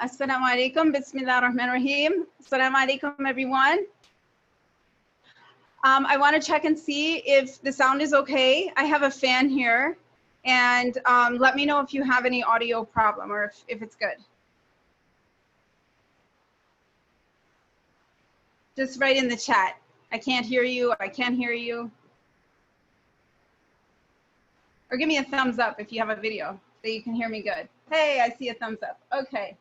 Assalamu alaikum. Bismillah rahim. Assalamu alaikum, everyone. I want to check and see if the sound is okay. I have a fan here, and let me know if you have any audio problem or if it's good. Just write in the chat. I can't hear you. I can't hear you. Or give me a thumbs up if you have a video that you can hear me good. Hey, I see a thumbs up. Okay.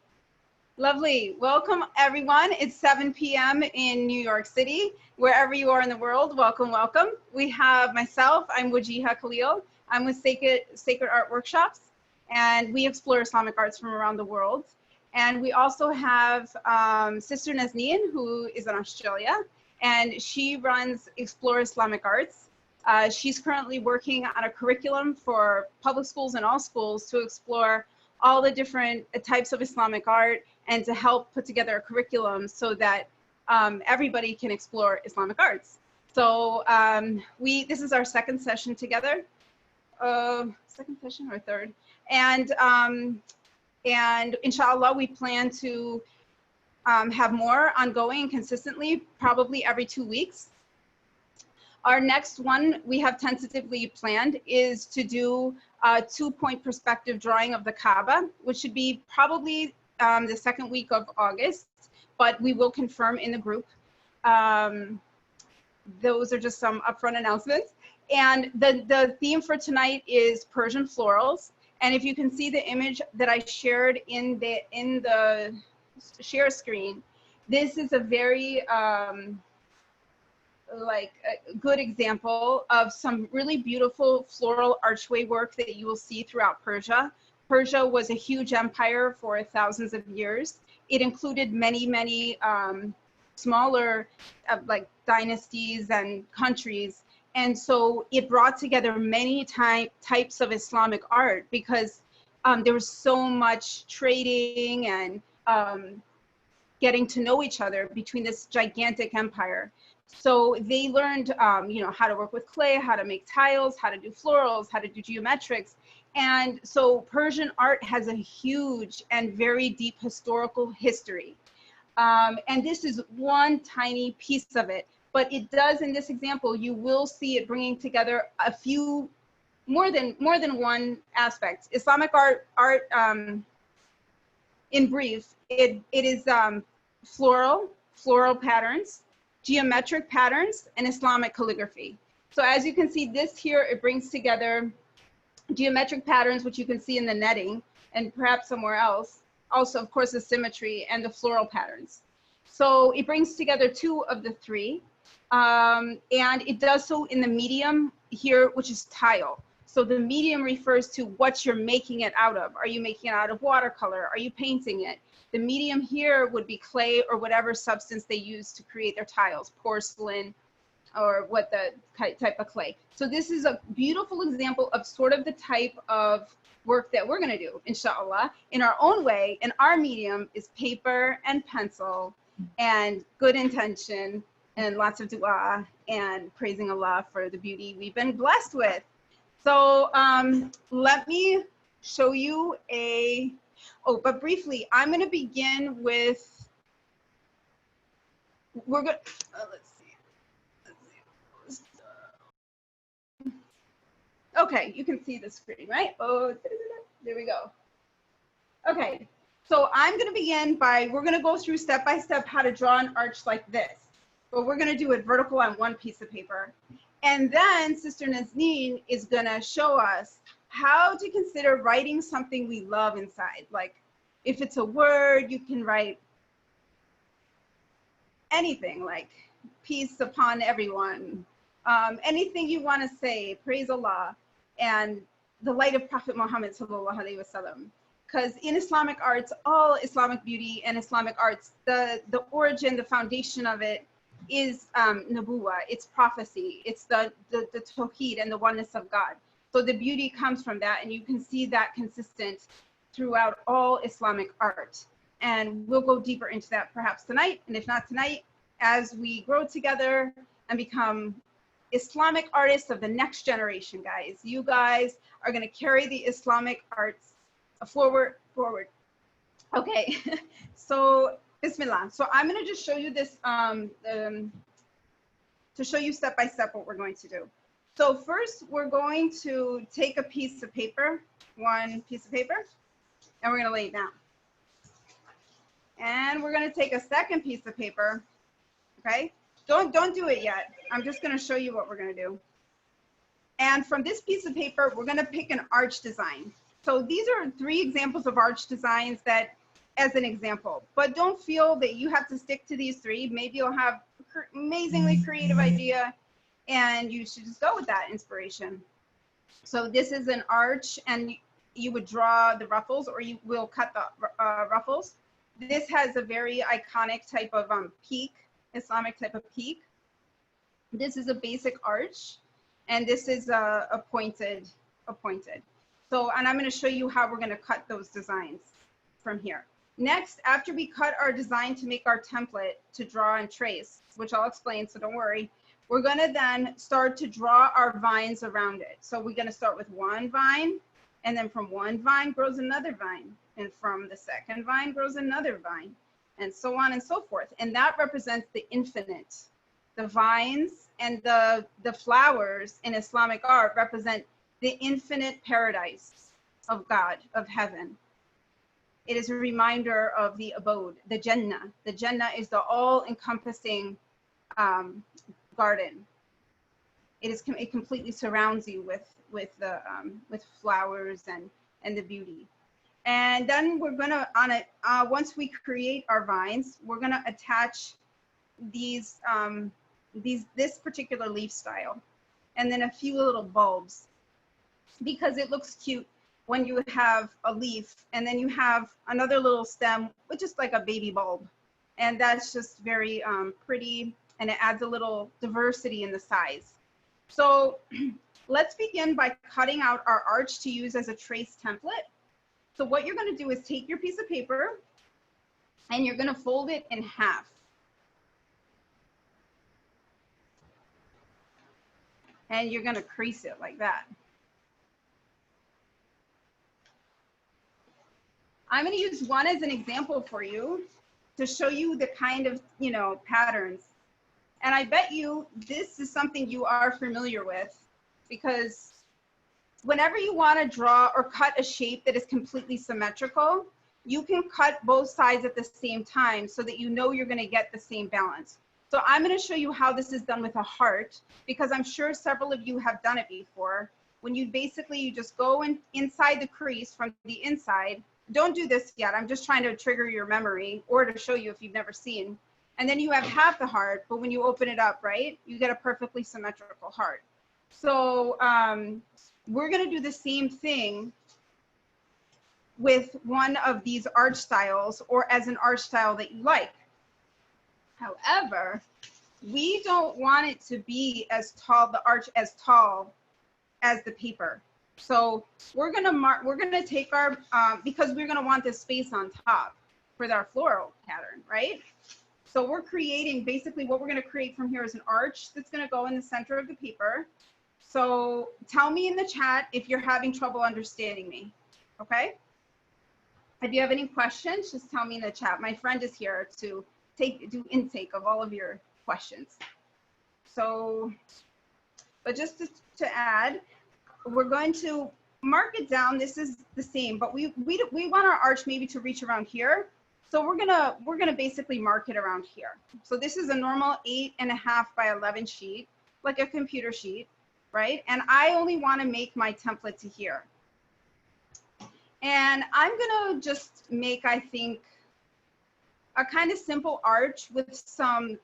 Lovely. Welcome, everyone. It's 7 p.m. in New York City. Wherever you are in the world, welcome, welcome. We have myself. I'm Wajiha Khalil. I'm with Sacred Art Workshops, and we explore Islamic arts from around the world. And we also have Sister Nazneen, who is in Australia, and she runs Explore Islamic Arts. She's currently working on a curriculum for public schools and all schools to explore all the different types of Islamic art and to help put together a curriculum so that everybody can explore Islamic arts. So this is our second session together, second session or third, and inshallah we plan to have more ongoing consistently, probably every 2 weeks. Our next one we have tentatively planned is to do a 2-point perspective drawing of the Kaaba, which should be probably the second week of August, but we will confirm in the group. Those are just some upfront announcements. And the theme for tonight is Persian Florals. And if you can see the image that I shared in the share screen, this is a very like a good example of some really beautiful floral archway work that you will see throughout Persia. Persia was a huge empire for thousands of years. It included many smaller like dynasties and countries. And so it brought together many types of Islamic art because there was so much trading and getting to know each other between this gigantic empire. So they learned, you know, how to work with clay, how to make tiles, how to do florals, how to do geometrics. And so Persian art has a huge and very deep historical history. And this is one tiny piece of it, but it does, in this example, you will see it bringing together a few, more than one aspect. Islamic art in brief, it is floral patterns, geometric patterns, and Islamic calligraphy. So as you can see, this here, it brings together geometric patterns, which you can see in the netting and perhaps somewhere else. Also, of course, the symmetry and the floral patterns. So it brings together 2 of the 3. And it does so in the medium here, which is tile. So the medium refers to what you're making it out of. Are you making it out of watercolor? Are you painting it? The medium here would be clay or whatever substance they use to create their tiles, porcelain, or what the type of clay. So this is a beautiful example of sort of the type of work that we're gonna do, inshallah, in our own way. And our medium is paper and pencil and good intention and lots of dua and praising Allah for the beauty we've been blessed with. So let me show you but briefly, I'm gonna begin with, let's see. Okay, you can see the screen, right? Oh, there we go. Okay, so I'm gonna begin we're gonna go through step by step how to draw an arch like this, but we're gonna do it vertical on one piece of paper. And then Sister Nazneen is gonna show us how to consider writing something we love inside. Like if it's a word, you can write anything like peace upon everyone, anything you want to say, praise Allah, and the light of Prophet Muhammad sallallahu alaihi wasallam. Because in Islamic arts, all Islamic beauty and Islamic arts, the origin, the foundation of it is nubuwah, it's prophecy, it's the tawheed and the oneness of God. So the beauty comes from that, and you can see that consistent throughout all Islamic art. And we'll go deeper into that perhaps tonight, and if not tonight, as we grow together and become Islamic artists of the next generation, guys. You guys are gonna carry the Islamic arts forward. Okay, so Bismillah. So I'm going to just show you this to show you step by step what we're going to do. So first, we're going to take a piece of paper, one piece of paper, and we're going to lay it down. And we're going to take a second piece of paper. Okay, don't do it yet. I'm just going to show you what we're going to do. And from this piece of paper, we're going to pick an arch design. So these are 3 examples of arch designs that, as an example, but don't feel that you have to stick to these 3. Maybe you'll have amazingly creative idea and you should just go with that inspiration. So this is an arch, and you would draw the ruffles, or you will cut the ruffles. This has a very iconic type of peak, Islamic type of peak. This is a basic arch, and this is a pointed. So, and I'm going to show you how we're going to cut those designs from here. Next, after we cut our design to make our template to draw and trace, which I'll explain, so don't worry, we're going to then start to draw our vines around it. So we're going to start with one vine, and then from one vine grows another vine, and from the second vine grows another vine, and so on and so forth. And that represents the infinite. The vines and the flowers in Islamic art represent the infinite paradise of God, of heaven. It is a reminder of the abode, the Jannah. The Jannah is the all-encompassing garden. It completely surrounds you with flowers and the beauty. And then we're gonna once we create our vines, we're gonna attach this particular leaf style, and then a few little bulbs, because it looks cute when you have a leaf and then you have another little stem with just like a baby bulb, and that's just very pretty, and it adds a little diversity in the size. So let's begin by cutting out our arch to use as a trace template. So what you're going to do is take your piece of paper and you're going to fold it in half. And you're going to crease it like that. I'm going to use one as an example for you to show you the kind of, patterns. And I bet you this is something you are familiar with, because whenever you want to draw or cut a shape that is completely symmetrical, you can cut both sides at the same time so that you know you're going to get the same balance. So I'm going to show you how this is done with a heart, because I'm sure several of you have done it before. When you just go inside the crease from the inside. Don't do this yet. I'm just trying to trigger your memory, or to show you if you've never seen. And then you have half the heart, but when you open it up, right, you get a perfectly symmetrical heart. So we're going to do the same thing with one of these arch styles, or as an arch style that you like. However, we don't want it to be as tall, the arch as tall as the paper. So we're going to take our, because we're going to want this space on top for our floral pattern, right? So we're creating, basically what we're going to create from here is an arch that's going to go in the center of the paper. So tell me in the chat if you're having trouble understanding me, okay? If you have any questions, just tell me in the chat. My friend is here to do intake of all of your questions. So, but just to add, we're going to mark it down. This is the same, but we want our arch maybe to reach around here. So we're gonna basically mark it around here. So this is a normal 8.5 by 11 sheet, like a computer sheet, right? And I only want to make my template to here. And I'm gonna just make, I think, a kind of simple arch with some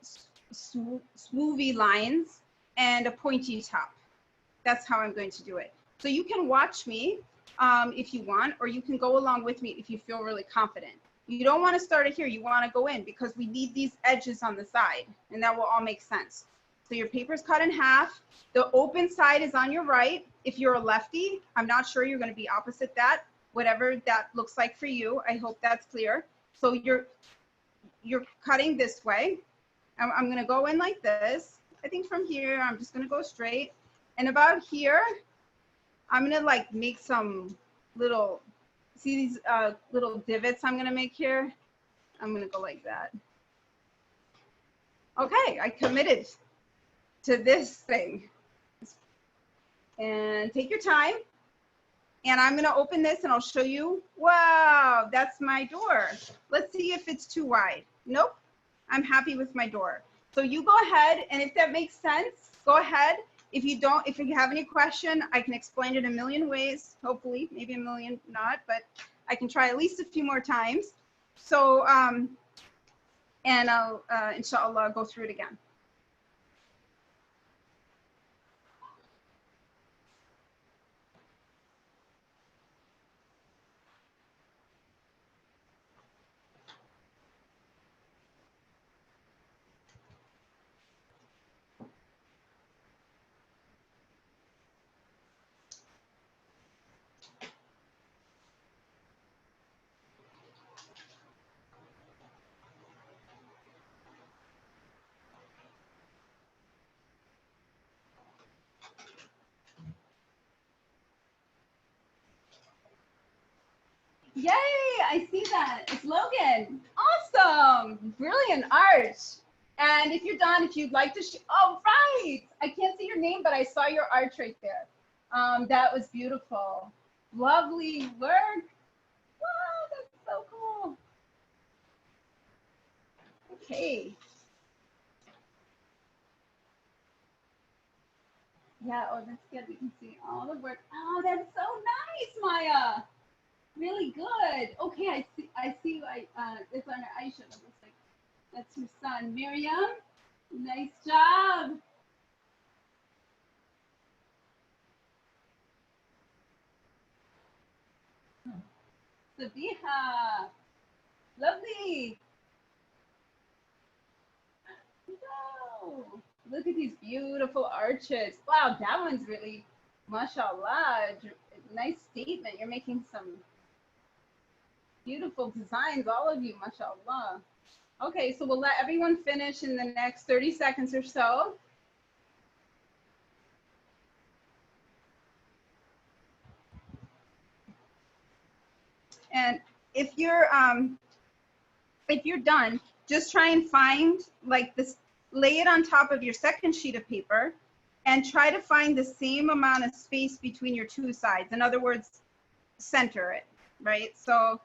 swoovy lines and a pointy top. That's how I'm going to do it. So you can watch me if you want, or you can go along with me if you feel really confident. You don't want to start it here. You want to go in, because we need these edges on the side, and that will all make sense. So your paper's cut in half. The open side is on your right. If you're a lefty, I'm not sure, you're going to be opposite that, whatever that looks like for you. I hope that's clear. So you're cutting this way. I'm going to go in like this. I think from here, I'm just going to go straight. And about here, I'm going to like make some little See these little divots I'm gonna make here? I'm gonna go like that. Okay, I committed to this thing. And take your time. And I'm gonna open this and I'll show you. Wow, that's my door. Let's see if it's too wide. Nope, I'm happy with my door. So you go ahead, and if that makes sense, go ahead. If you don't, if you have any question, I can explain it a million ways, hopefully, maybe a million not, but I can try at least a few more times. So, and I'll, inshallah, go through it again. Yay, I see that. It's Logan. Awesome. Brilliant art. And if you're done, if you'd like to, oh, right. I can't see your name, but I saw your art right there. That was beautiful. Lovely work. Wow, that's so cool. Okay. Yeah, oh, that's good. We can see all the work. Oh, that's so nice, Maya. Really good. Okay, I see it's on Aisha. It looks like that's your son. Miriam, nice job. Sabiha, lovely. Wow. Look at these beautiful arches. Wow, that one's really, mashallah, nice statement. You're making some beautiful designs, all of you, mashallah. Okay, so we'll let everyone finish in the next 30 seconds or so. And if you're done, just try and find like this, lay it on top of your second sheet of paper and try to find the same amount of space between your two sides. In other words, center it, right? So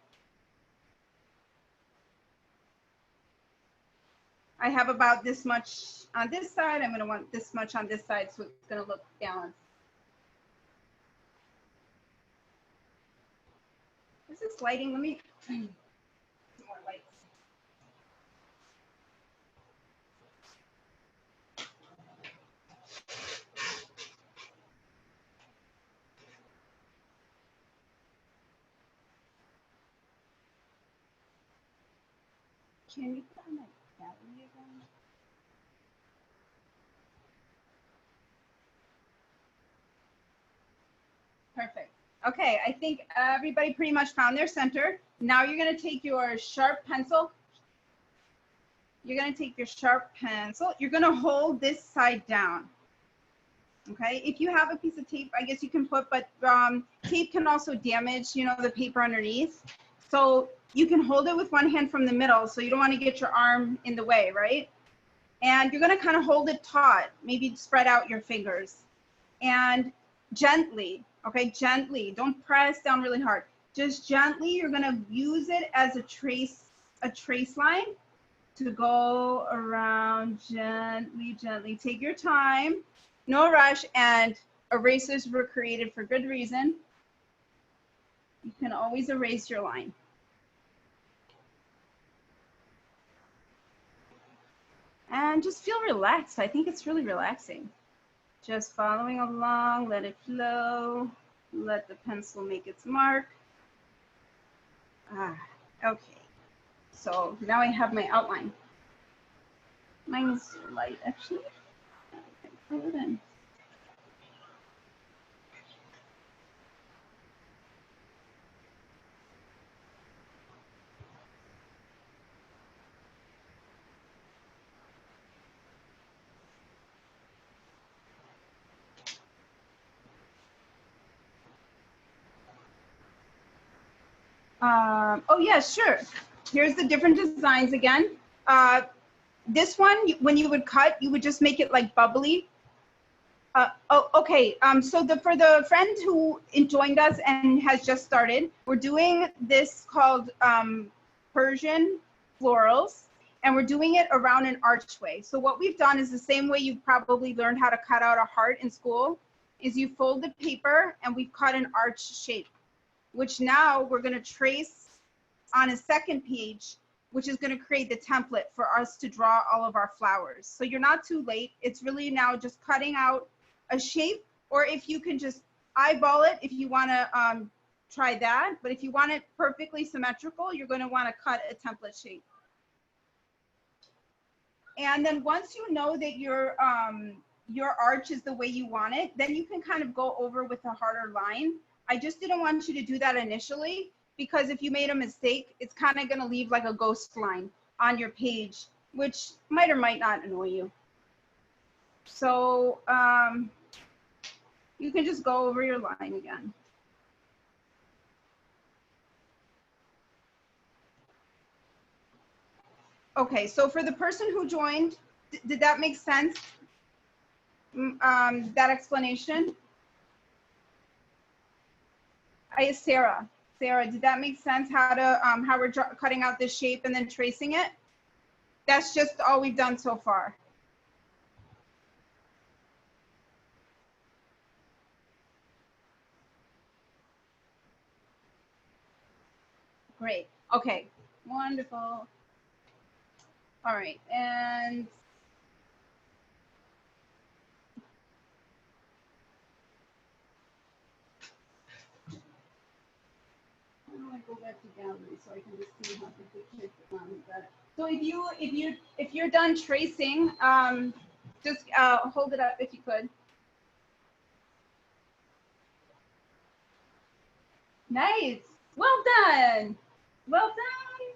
I have about this much on this side. I'm going to want this much on this side, so it's going to look balanced. Is this lighting? Let me some more lights. Can you put on that battery again? Perfect. Okay, I think everybody pretty much found their center. Now you're going to take your sharp pencil. You're going to take your sharp pencil. You're going to hold this side down. Okay, if you have a piece of tape, I guess you can put, but tape can also damage, you know, the paper underneath. So you can hold it with one hand from the middle, so you don't want to get your arm in the way, right? And you're going to kind of hold it taut, maybe spread out your fingers. And gently, okay, gently, don't press down really hard. Just gently, you're going to use it as a trace line to go around gently, gently. Take your time, no rush, and erasers were created for good reason. You can always erase your line. And just feel relaxed. I think it's really relaxing. Just following along, let it flow, let the pencil make its mark. Okay. So now I have my outline. Mine's light, actually. I can put it in. Oh yeah, sure. Here's the different designs again. This one, when you would cut, you would just make it like bubbly. Oh, okay. So for the friend who joined us and has just started, we're doing this called Persian Florals, and we're doing it around an archway. So what we've done is the same way you probably learned how to cut out a heart in school, is you fold the paper and we've cut an arch shape, which now we're going to trace on a second page, which is going to create the template for us to draw all of our flowers. So you're not too late. It's really now just cutting out a shape, or if you can just eyeball it, if you want to try that. But if you want it perfectly symmetrical, you're going to want to cut a template shape. And then once you know that your arch is the way you want it, then you can kind of go over with a harder line. I just didn't want you to do that initially, because if you made a mistake, it's kind of going to leave like a ghost line on your page, which might or might not annoy you. So you can just go over your line again. Okay, so for the person who joined, did that make sense? That explanation? Sarah, did that make sense? How we're cutting out this shape and then tracing it? That's just all we've done so far. Great. Okay. Wonderful. All right. And I'm gonna go back to gallery so I can just see how the picture that. So if you're done tracing, just hold it up if you could. Nice. Well done. Well done.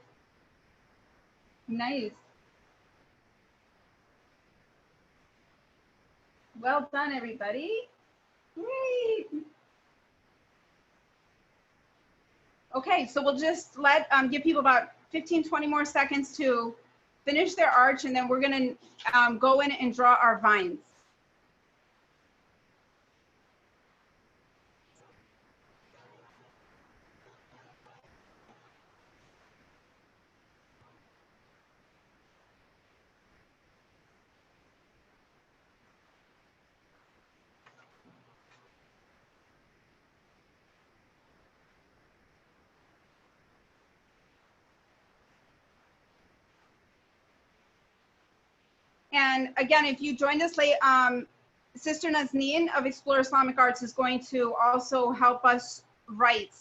Nice. Well done, everybody. Great. Okay, so we'll just give people about 15, 20 more seconds to finish their arch, and then we're going to go in and draw our vines. And again, if you joined us late, Sister Nazneen of Explore Islamic Arts is going to also help us write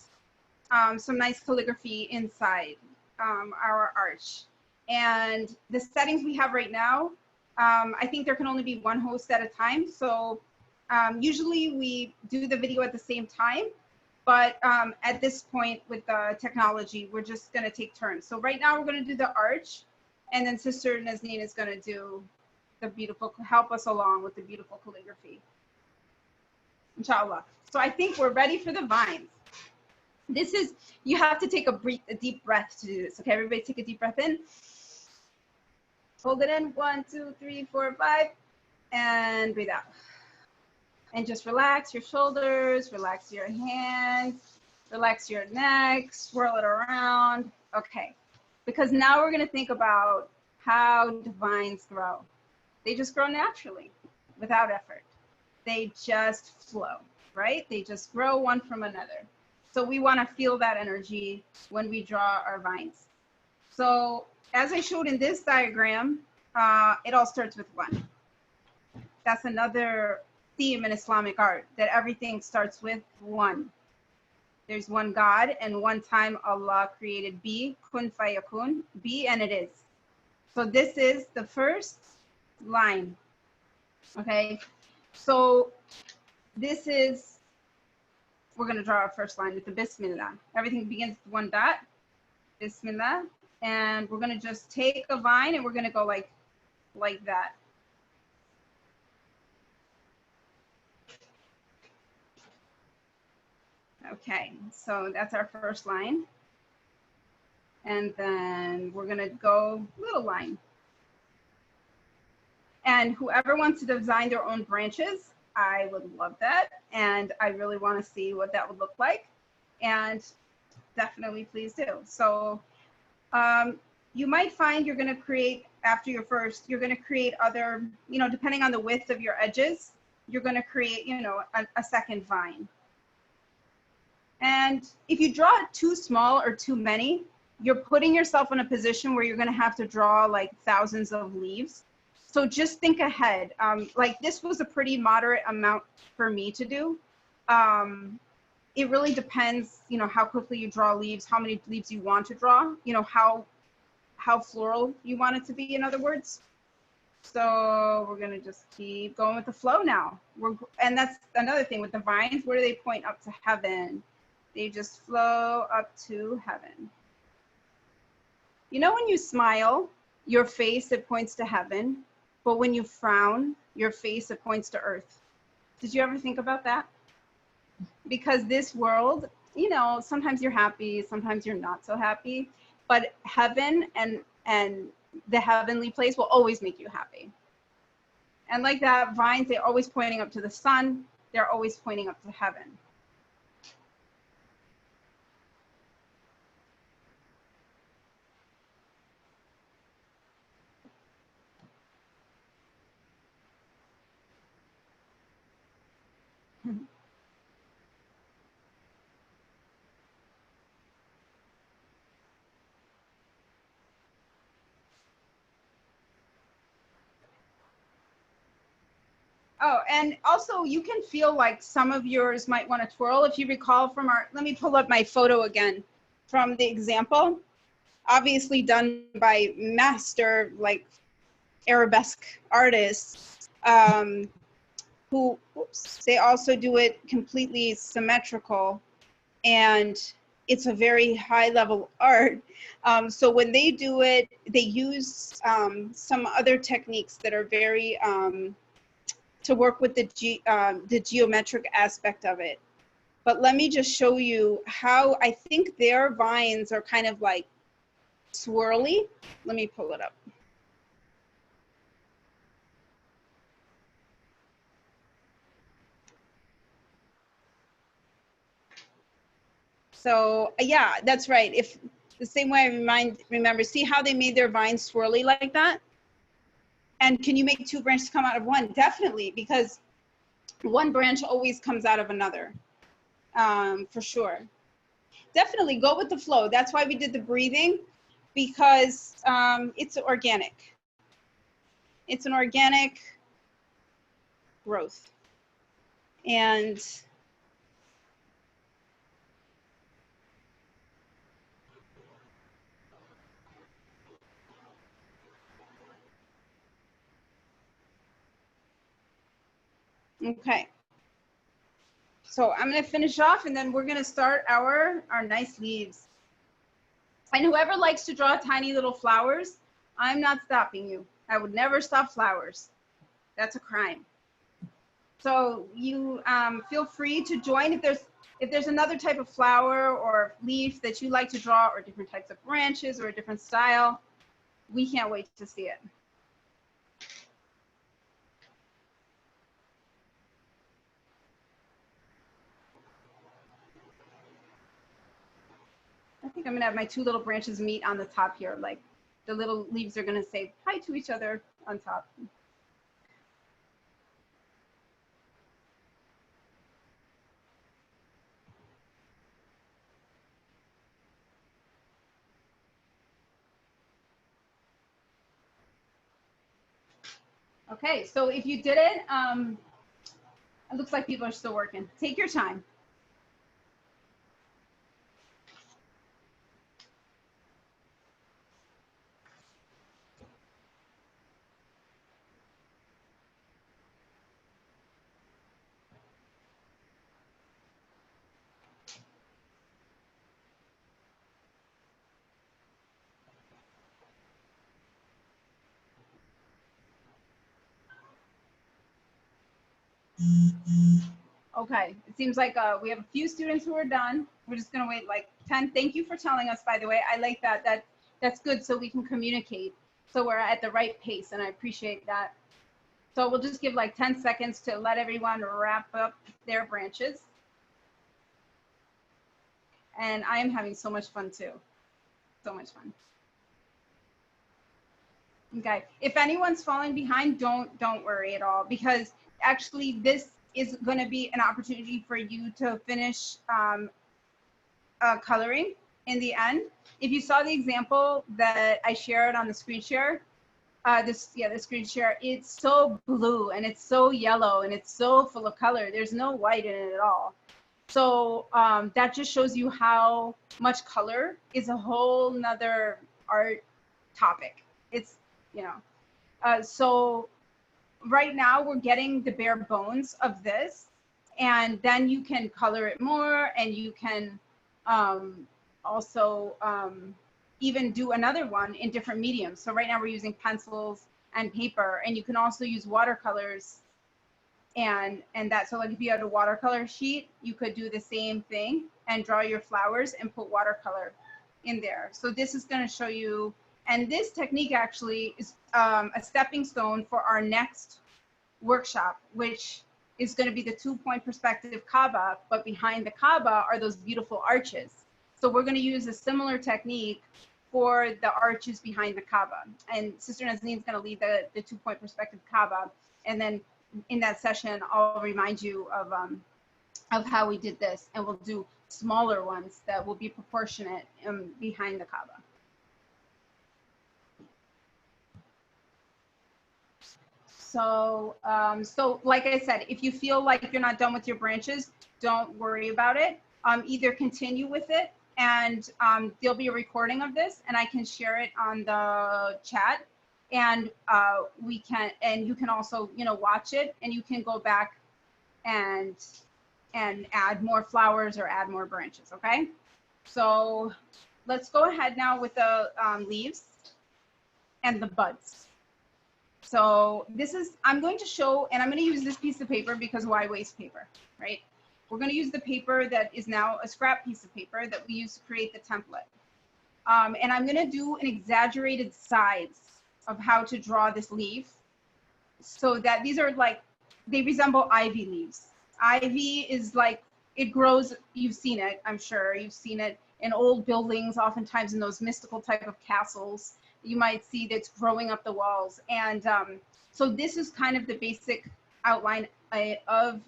some nice calligraphy inside our arch. And the settings we have right now, I think there can only be one host at a time. So usually we do the video at the same time, but at this point with the technology, we're just gonna take turns. So right now we're gonna do the arch, and then Sister Nazneen is gonna do the beautiful, help us along with the beautiful calligraphy, inshallah. So I think we're ready for the vines. This is, you have to take a deep breath to do this. Okay, everybody take a deep breath in. Hold it in, 1, 2, 3, 4, 5, and breathe out. And just relax your shoulders, relax your hands, relax your neck, swirl it around. Okay, because now we're gonna think about how the vines grow. They just grow naturally, without effort. They just flow, right? They just grow one from another. So we want to feel that energy when we draw our vines. So as I showed in this diagram, it all starts with one. That's another theme in Islamic art, that everything starts with one. There's one God, and one time Allah created be, kun fayakun, be, and it is. So this is the first line. Okay, so this is, we're going to draw our first line with the Bismillah. Everything begins with one dot, Bismillah, and we're going to just take a vine and we're going to go like that. Okay, so that's our first line. And then we're gonna go little line. And whoever wants to design their own branches, I would love that. And I really want to see what that would look like. And definitely please do. So you might find you're going to create, after your first, you're going to create other, depending on the width of your edges, you're going to create, a second vine. And if you draw it too small or too many, you're putting yourself in a position where you're going to have to draw like thousands of leaves. So just think ahead. Like this was a pretty moderate amount for me to do. It really depends, how quickly you draw leaves, how many leaves you want to draw, how floral you want it to be, in other words. So we're gonna just keep going with the flow now. And that's another thing with the vines, where do they point? Up to heaven. They just flow up to heaven. When you smile, your face, it points to heaven. But when you frown, your face, it points to earth. Did you ever think about that? Because this world, sometimes you're happy, sometimes you're not so happy, but heaven and the heavenly place will always make you happy. And like that, vines, they're always pointing up to the sun. They're always pointing up to heaven. Oh, and also you can feel like some of yours might want to twirl. If you recall from let me pull up my photo again from the example, obviously done by master, like Arabesque artists, who, they also do it completely symmetrical, and it's a very high level art. So when they do it, they use some other techniques that are very, to work with the geometric aspect of it. But let me just show you how I think their vines are kind of like swirly. Let me pull it up. So yeah, that's right. If the same way I remember, see how they made their vines swirly like that? And can you make two branches come out of one? Definitely, because one branch always comes out of another, for sure. Definitely go with the flow. That's why we did the breathing, because it's organic. It's an organic growth. And okay. So I'm going to finish off, and then we're going to start our nice leaves. And whoever likes to draw tiny little flowers, I'm not stopping you. I would never stop flowers. That's a crime. So you feel free to join if there's another type of flower or leaf that you like to draw, or different types of branches or a different style. We can't wait to see it. I think I'm gonna have my two little branches meet on the top here. Like the little leaves are gonna say hi to each other on top. Okay, so if you did it, it looks like people are still working. Take your time. Okay, it seems like we have a few students who are done. We're just gonna wait like 10. Thank you for telling us, by the way. I like that. That's good so we can communicate. So we're at the right pace, and I appreciate that. So we'll just give like 10 seconds to let everyone wrap up their branches. And I am having so much fun too. So much fun. Okay, if anyone's falling behind, don't worry at all, because actually this is going to be an opportunity for you to finish coloring in the end. If you saw the example that I shared on the screen share, the screen share, it's so blue and it's so yellow and it's so full of color. There's no white in it at all. So that just shows you how much color is a whole nother art topic. It's, you know, so right now we're getting the bare bones of this, and then you can color it more, and you can also even do another one in different mediums. So right now we're using pencils and paper, and you can also use watercolors and that. So like if you had a watercolor sheet, you could do the same thing and draw your flowers and put watercolor in there. So this is going to show you, and this technique actually is a stepping stone for our next workshop, which is going to be the 2-point perspective Kaaba, but behind the Kaaba are those beautiful arches. So we're going to use a similar technique for the arches behind the Kaaba. And Sister Nazneen is going to lead the 2-point perspective Kaaba. And then in that session, I'll remind you of how we did this, and we'll do smaller ones that will be proportionate behind the Kaaba. So, so like I said, if you feel like you're not done with your branches, don't worry about it. Either continue with it, and there'll be a recording of this, and I can share it on the chat, and you can also, you know, watch it, and you can go back and add more flowers or add more branches. Okay, so let's go ahead now with the leaves and the buds. So this is, I'm going to show, and I'm going to use this piece of paper because why waste paper, right? We're going to use the paper that is now a scrap piece of paper that we use to create the template. And I'm going to do an exaggerated size of how to draw this leaf, so that these are like, they resemble ivy leaves. Ivy is like, it grows, you've seen it, I'm sure you've seen it in old buildings, oftentimes in those mystical type of castles. You might see that's growing up the walls. And so this is kind of the basic outline of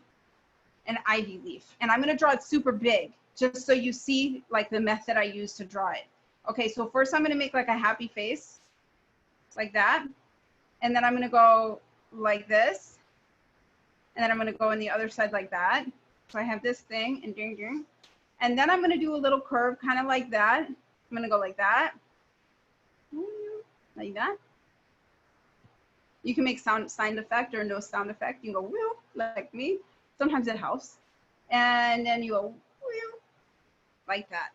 an ivy leaf. And I'm going to draw it super big, just so you see like the method I use to draw it. Okay, so first I'm going to make like a happy face, like that. And then I'm going to go like this. And then I'm going to go on the other side like that. So I have this thing, and ding, ding. And then I'm going to do a little curve kind of like that. I'm going to go like that. Like that. You can make sound effect or no sound effect. You go wheel like me. Sometimes it helps. And then you go wheel like that.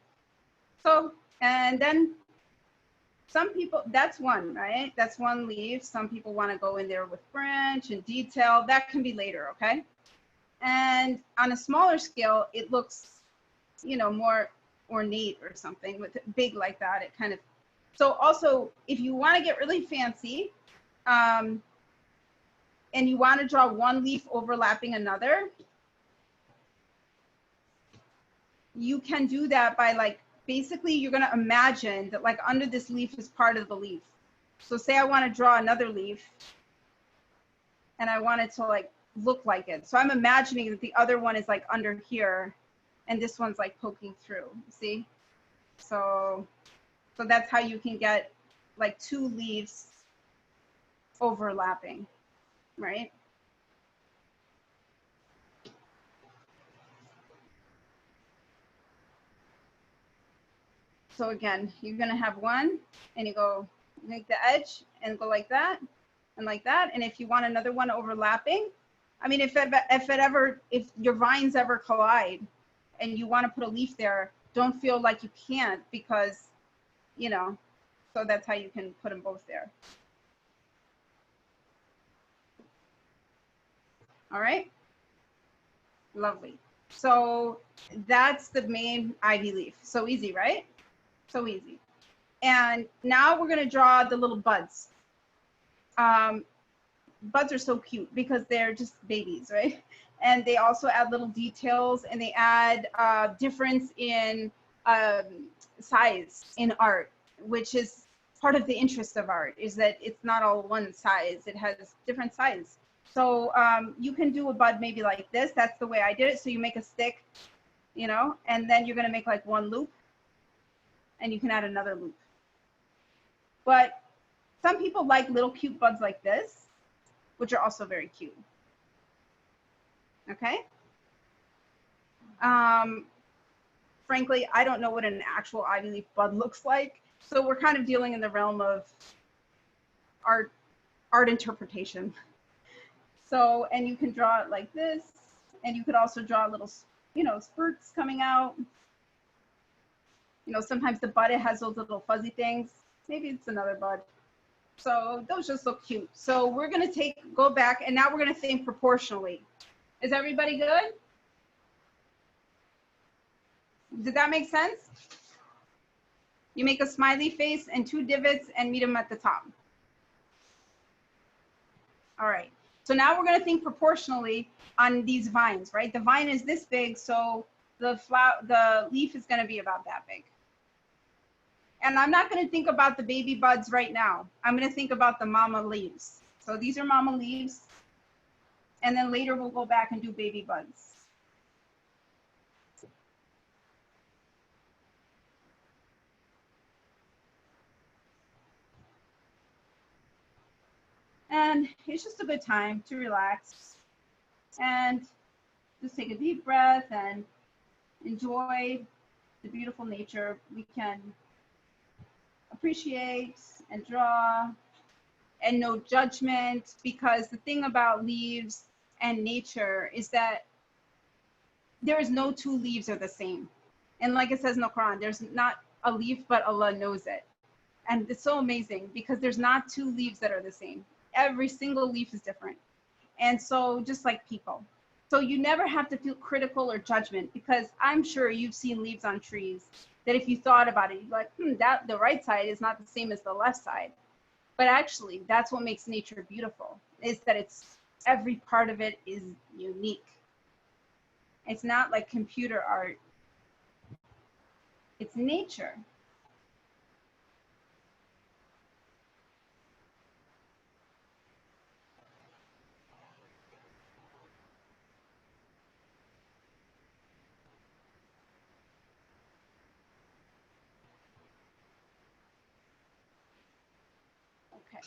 So, and then some people, that's one, right? That's one leaf. Some people want to go in there with branch and detail. That can be later, okay? And on a smaller scale, it looks, you know, more ornate or something with it big like that. It kind of, so also, if you want to get really fancy, and you want to draw one leaf overlapping another, you can do that by like, basically you're going to imagine that like under this leaf is part of the leaf. So say I want to draw another leaf, and I want it to like look like it. So I'm imagining that the other one is like under here, and this one's like poking through, see? So that's how you can get like two leaves overlapping, right? So again, you're gonna have one, and you go make the edge and go like that and like that. And if you want another one overlapping, I mean, if your vines ever collide and you want to put a leaf there, don't feel like you can't, because, you know, so that's how you can put them both there. All right. Lovely. So that's the main ivy leaf. So easy, right? So easy. And now we're going to draw the little buds. Buds are so cute because they're just babies, right? And they also add little details, and they add difference in size in art, which is part of the interest of art, is that it's not all one size. It has different size. So you can do a bud maybe like this. That's the way I did it. So you make a stick, you know, and then you're going to make like one loop, and you can add another loop. But some people like little cute buds like this, which are also very cute. Okay. Frankly, I don't know what an actual ivy leaf bud looks like. So we're kind of dealing in the realm of art interpretation. So, and you can draw it like this, and you could also draw little, you know, spurts coming out. You know, sometimes the bud, it has those little fuzzy things. Maybe it's another bud. So those just look cute. So we're going to go back, and now we're going to think proportionally. Is everybody good? Did that make sense? You make a smiley face and 2 divots and meet them at the top. All right. So now we're going to think proportionally on these vines, right? The vine is this big, so the leaf is going to be about that big. And I'm not going to think about the baby buds right now. I'm going to think about the mama leaves. So these are mama leaves. And then later we'll go back and do baby buds. And it's just a good time to relax and just take a deep breath and enjoy the beautiful nature. We can appreciate and draw, and no judgment, because the thing about leaves and nature is that there is no 2 leaves are the same. And like it says in the Quran, there's not a leaf, but Allah knows it. And it's so amazing because there's not 2 leaves that are the same. Every single leaf is different. And so just like people. So you never have to feel critical or judgment, because I'm sure you've seen leaves on trees that if you thought about it, you're like, that the right side is not the same as the left side. But actually, that's what makes nature beautiful, is that it's every part of it is unique. It's not like computer art. It's nature. Okay.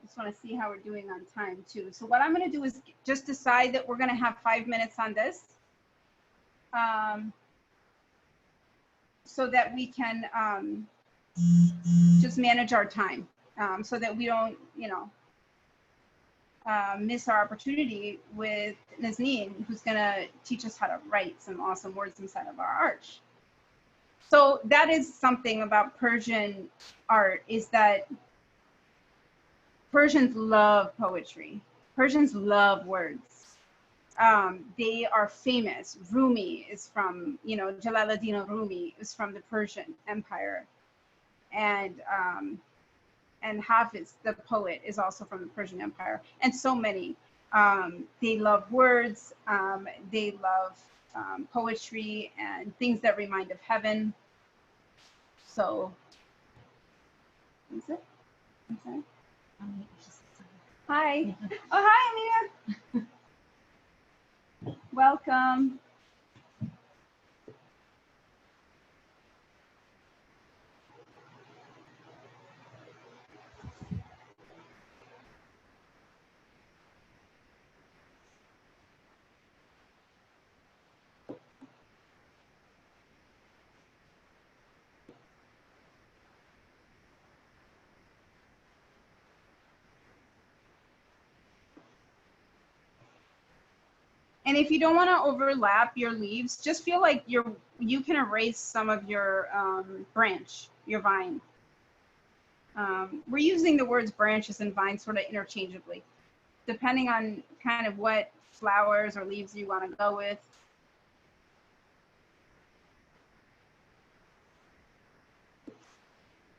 Just want to see how we're doing on time too. So what I'm going to do is just decide that we're going to have 5 minutes on this, so that we can just manage our time, so that we don't, you know, miss our opportunity with Nazneen, who's going to teach us how to write some awesome words inside of our arch. So that is something about Persian art, is that Persians love poetry. Persians love words. They are famous. Rumi is from, you know, Jalaluddin Rumi is from the Persian Empire. And Hafiz, the poet, is also from the Persian Empire. And so many. They love words. They love poetry and things that remind of heaven. So, is it? I'm sorry. Hi. Oh, hi, Amelia. Welcome. And if you don't want to overlap your leaves, just feel like you can erase some of your branch, your vine. We're using the words branches and vine sort of interchangeably, depending on kind of what flowers or leaves you want to go with.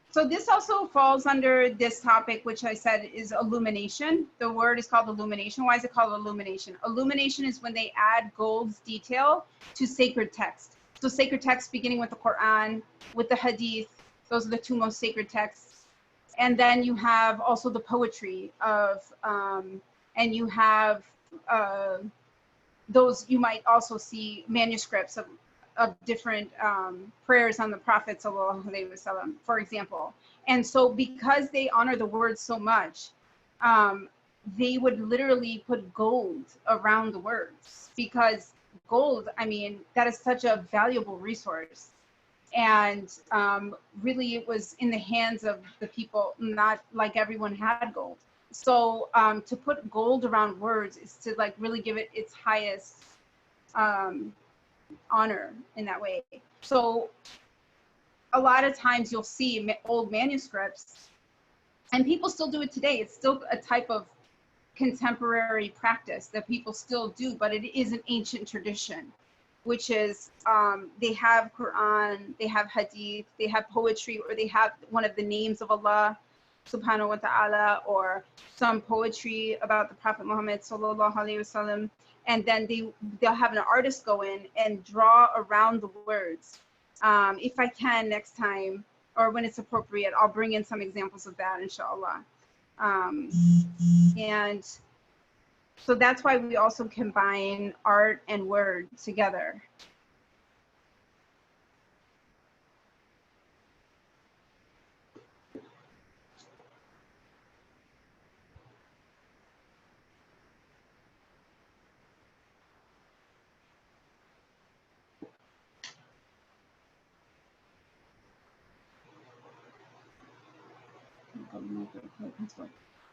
So this also falls under this topic, which I said is illumination. The word is called illumination. Why is it called illumination? Illumination is when they add gold's detail to sacred text. So sacred text beginning with the Quran, with the Hadith, those are the two most sacred texts. And then you have also the poetry of, and you have those, you might also see manuscripts of different prayers on the Prophet sallallahu alaihi wasallam, for example. And so because they honor the words so much, they would literally put gold around the words, because gold, I mean, that is such a valuable resource. And really it was in the hands of the people, not like everyone had gold. So to put gold around words is to like really give it its highest honor in that way. So a lot of times you'll see old manuscripts, and people still do it today. It's still a type of contemporary practice that people still do, but it is an ancient tradition, which is they have Quran, they have Hadith, they have poetry, or they have one of the names of Allah subhanahu wa ta'ala, or some poetry about the Prophet Muhammad sallallahu alaihi wasallam. And then they'll have an artist go in and draw around the words. If I can next time, or when it's appropriate, I'll bring in some examples of that, inshallah. And so that's why we also combine art and word together.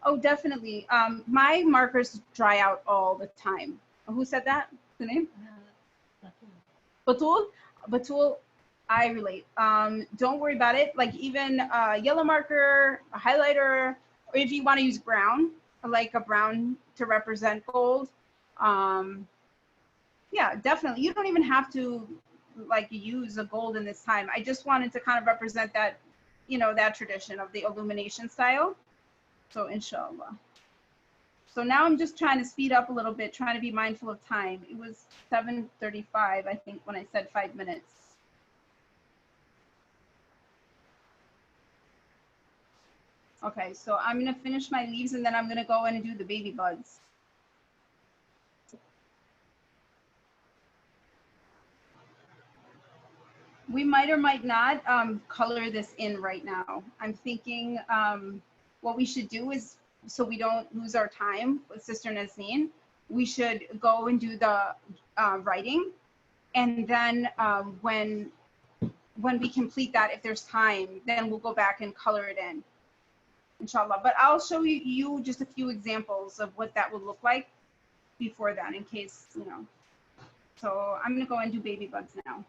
Oh, definitely. My markers dry out all the time. Who said that? The name? Batul. Batul, I relate. Don't worry about it. Like even a yellow marker, a highlighter, or if you want to use brown, like a brown to represent gold. Yeah, definitely. You don't even have to like use a gold in this time. I just wanted to kind of represent that, you know, that tradition of the illumination style. So inshallah. So now I'm just trying to speed up a little bit, trying to be mindful of time. It was 7:35, I think, when I said 5 minutes. Okay, so I'm gonna finish my leaves and then I'm gonna go in and do the baby buds. We might or might not color this in right now. I'm thinking what we should do is, so we don't lose our time with Sister Nazneen, we should go and do the writing. And then when we complete that, if there's time, then we'll go back and color it in, inshallah. But I'll show you just a few examples of what that would look like before then, in case, you know. So I'm gonna go and do baby buds now.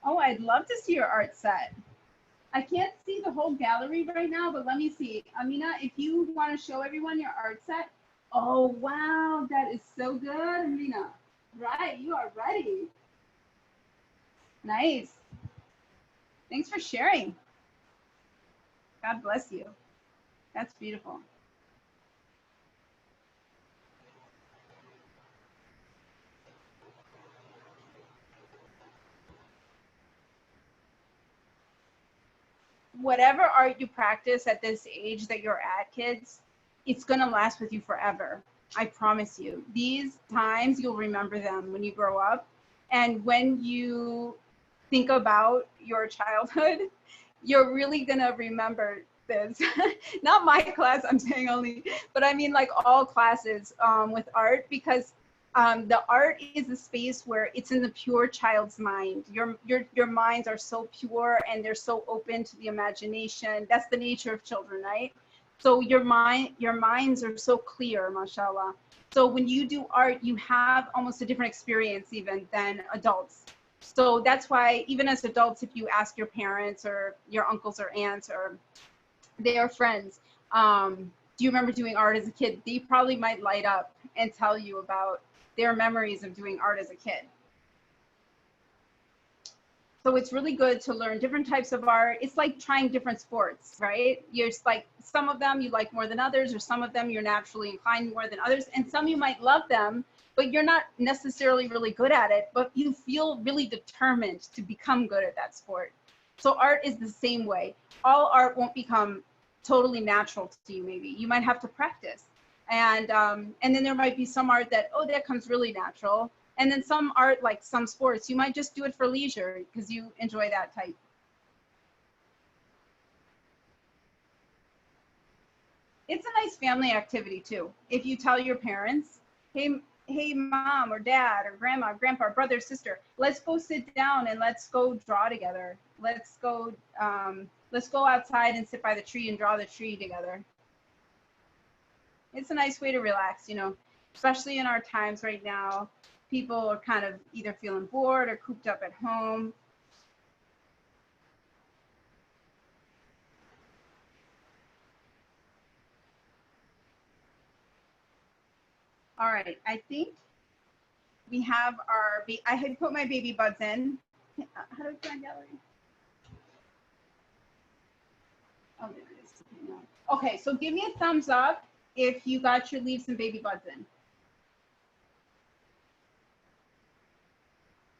Oh, I'd love to see your art set. I can't see the whole gallery right now, but let me see. Amina, if you want to show everyone your art set. Oh, wow, that is so good, Amina. Right, you are ready. Nice. Thanks for sharing. God bless you. That's beautiful. Whatever art you practice at this age that you're at, kids, it's gonna last with you forever. I promise you. These times, you'll remember them when you grow up. And when you think about your childhood, you're really gonna remember this. Not my class, I'm saying only, but I mean like all classes with art, because The art is a space where it's in the pure child's mind. Your minds are so pure and they're so open to the imagination. That's the nature of children, right? So your minds are so clear, mashallah. So when you do art, you have almost a different experience even than adults. So that's why even as adults, if you ask your parents or your uncles or aunts or their friends, do you remember doing art as a kid? They probably might light up and tell you about their memories of doing art as a kid. So it's really good to learn different types of art. It's like trying different sports, right? You're just like, some of them you like more than others, or some of them you're naturally inclined more than others, and some you might love them, but you're not necessarily really good at it, but you feel really determined to become good at that sport. So art is the same way. All art won't become totally natural to you. Maybe you might have to practice, and then there might be some art that, oh, that comes really natural. And then some art, like some sports, you might just do it for leisure because you enjoy that type. It's a nice family activity too. If you tell your parents, hey mom or dad or grandma, grandpa, brother, sister, let's go sit down and let's go draw together. Let's go outside and sit by the tree and draw the tree together. It's a nice way to relax, you know, especially in our times right now. People are kind of either feeling bored or cooped up at home. All right, I think we have our, I had put my baby buds in. How do I find gallery? Oh, there it is. Okay, so give me a thumbs up if you got your leaves and baby buds in.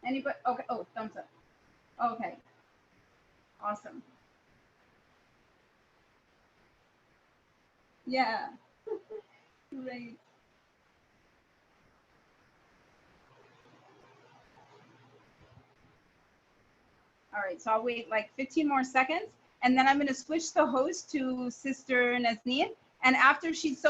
Anybody? Okay. Oh, thumbs up. Okay. Awesome. Yeah. Great. All right. So I'll wait like 15 more seconds, and then I'm going to switch the host to Sister Nazneen. And after she's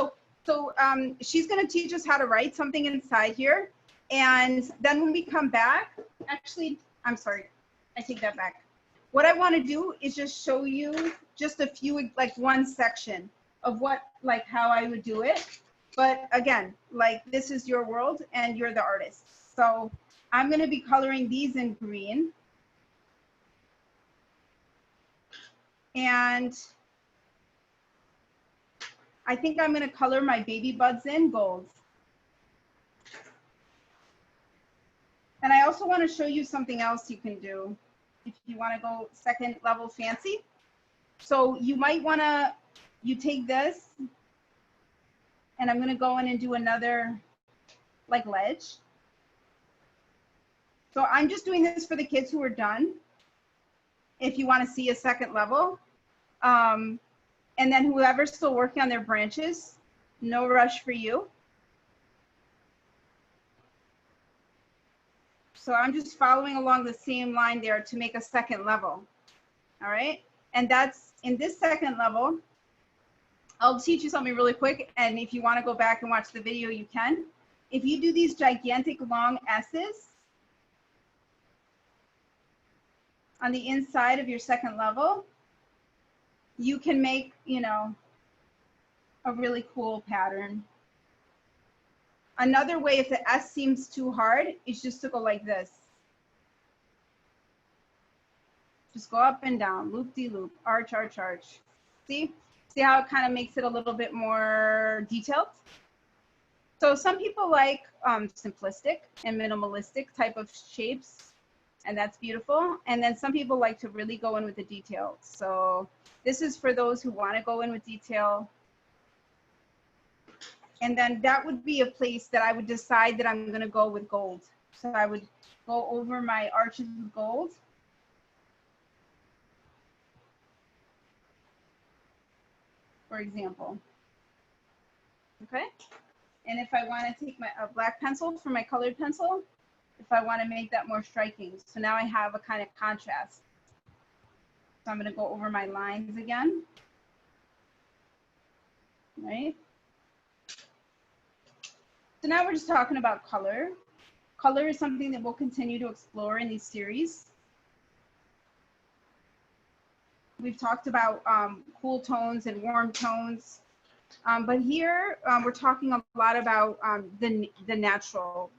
she's going to teach us how to write something inside here. And then when we come back, actually, I'm sorry, I take that back. What I want to do is just show you just a few, like one section of what, like how I would do it. But again, like this is your world and you're the artist. So I'm going to be coloring these in green. And I think I'm going to color my baby buds in gold. And I also want to show you something else you can do if you want to go second level fancy. So you might want to, you take this, and I'm going to go in and do another like ledge. So I'm just doing this for the kids who are done. If you want to see a second level. And then whoever's still working on their branches, no rush for you. So I'm just following along the same line there to make a second level. All right. And that's in this second level. I'll teach you something really quick. And if you want to go back and watch the video, you can. If you do these gigantic long S's on the inside of your second level, you can make, you know, a really cool pattern. Another way, if the S seems too hard, is just to go like this. Just go up and down, loop-de-loop, arch, arch, arch. See? See how it kind of makes it a little bit more detailed? So some people like simplistic and minimalistic type of shapes, and that's beautiful. And then some people like to really go in with the detail. So this is for those who want to go in with detail. And then that would be a place that I would decide that I'm going to go with gold. So I would go over my arches with gold. For example. Okay. And if I want to take my black pencil for my colored pencil, if I want to make that more striking. So now I have a kind of contrast. So I'm going to go over my lines again. Right. So now we're just talking about color. Color is something that we'll continue to explore in these series. We've talked about cool tones and warm tones, but here we're talking a lot about the natural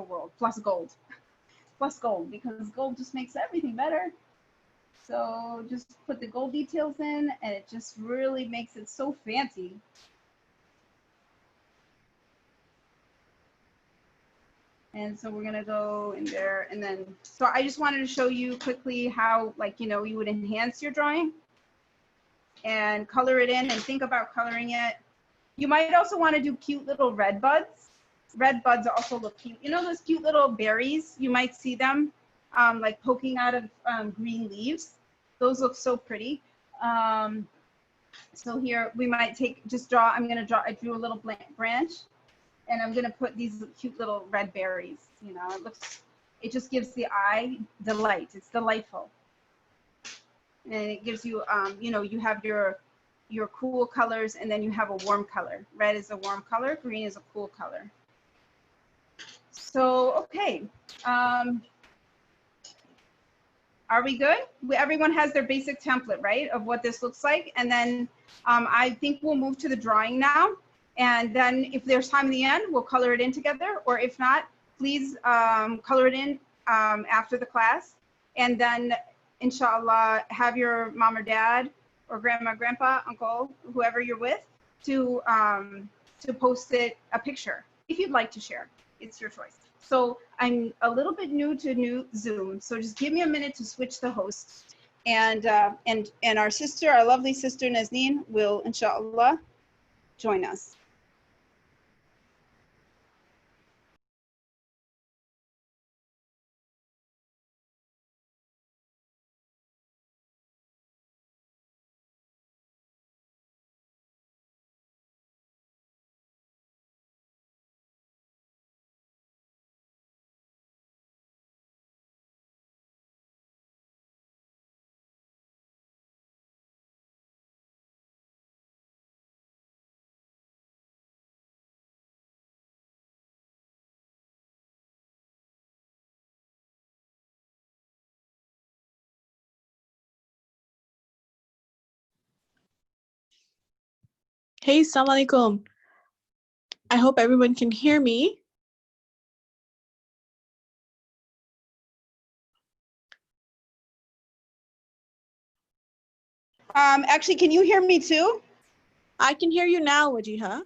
world plus gold, because gold just makes everything better. So just put the gold details in, and it just really makes it so fancy. And so we're gonna go in there, and then, so I just wanted to show you quickly how, like, you know, you would enhance your drawing and color it in and think about coloring it. You might also want to do cute little red buds. Red buds also look cute. You know those cute little berries? You might see them like poking out of green leaves. Those look so pretty. So here we might take, just draw, I drew a little branch, and I'm gonna put these cute little red berries. You know, it just gives the eye delight. It's delightful. And it gives you, you know, you have your cool colors, and then you have a warm color. Red is a warm color, green is a cool color. So, okay. Are we good? Everyone has their basic template, right, of what this looks like. And then I think we'll move to the drawing now. And then if there's time in the end, we'll color it in together. Or if not, please color it in after the class. And then, inshallah, have your mom or dad or grandma, grandpa, uncle, whoever you're with, to post it, a picture, if you'd like to share. It's your choice. So I'm a little bit new to Zoom, so just give me a minute to switch the host. And our sister, our lovely sister Nazneen, will, inshallah, join us. Hey, Assalamu alaikum. I hope everyone can hear me. Actually, can you hear me too? I can hear you now, Wajiha.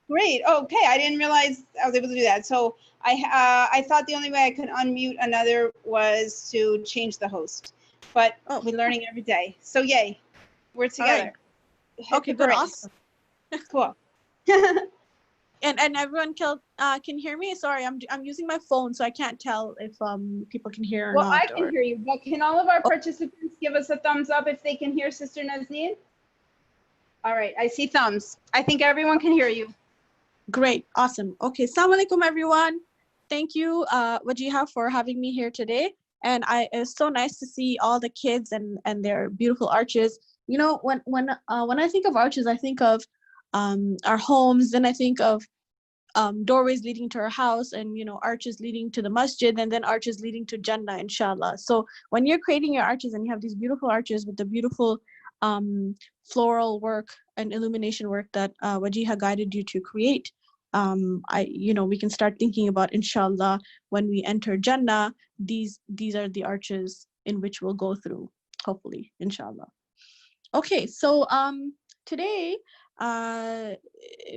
Great. Okay, I didn't realize I was able to do that. So I thought the only way I could unmute another was to change the host, but we're learning every day. So yay, we're together. Right. Okay, good, awesome. Cool. And everyone can hear me. Sorry, I'm using my phone, so I can't tell if people can hear or not. Well, I can hear you, but can all of our participants give us a thumbs up if they can hear Sister Nazneen? All right, I see thumbs. I think everyone can hear you. Great, awesome. Okay, Assalamu alaikum, everyone. Thank you, Wajiha, for having me here today. And it's so nice to see all the kids and their beautiful arches. You know, when I think of arches, I think of our homes, then I think of doorways leading to our house, and, you know, arches leading to the masjid, and then arches leading to Jannah, inshallah. So when you're creating your arches and you have these beautiful arches with the beautiful floral work and illumination work that Wajiha guided you to create, we can start thinking about, inshallah, when we enter Jannah, these are the arches in which we'll go through, hopefully, inshallah. Okay, so today,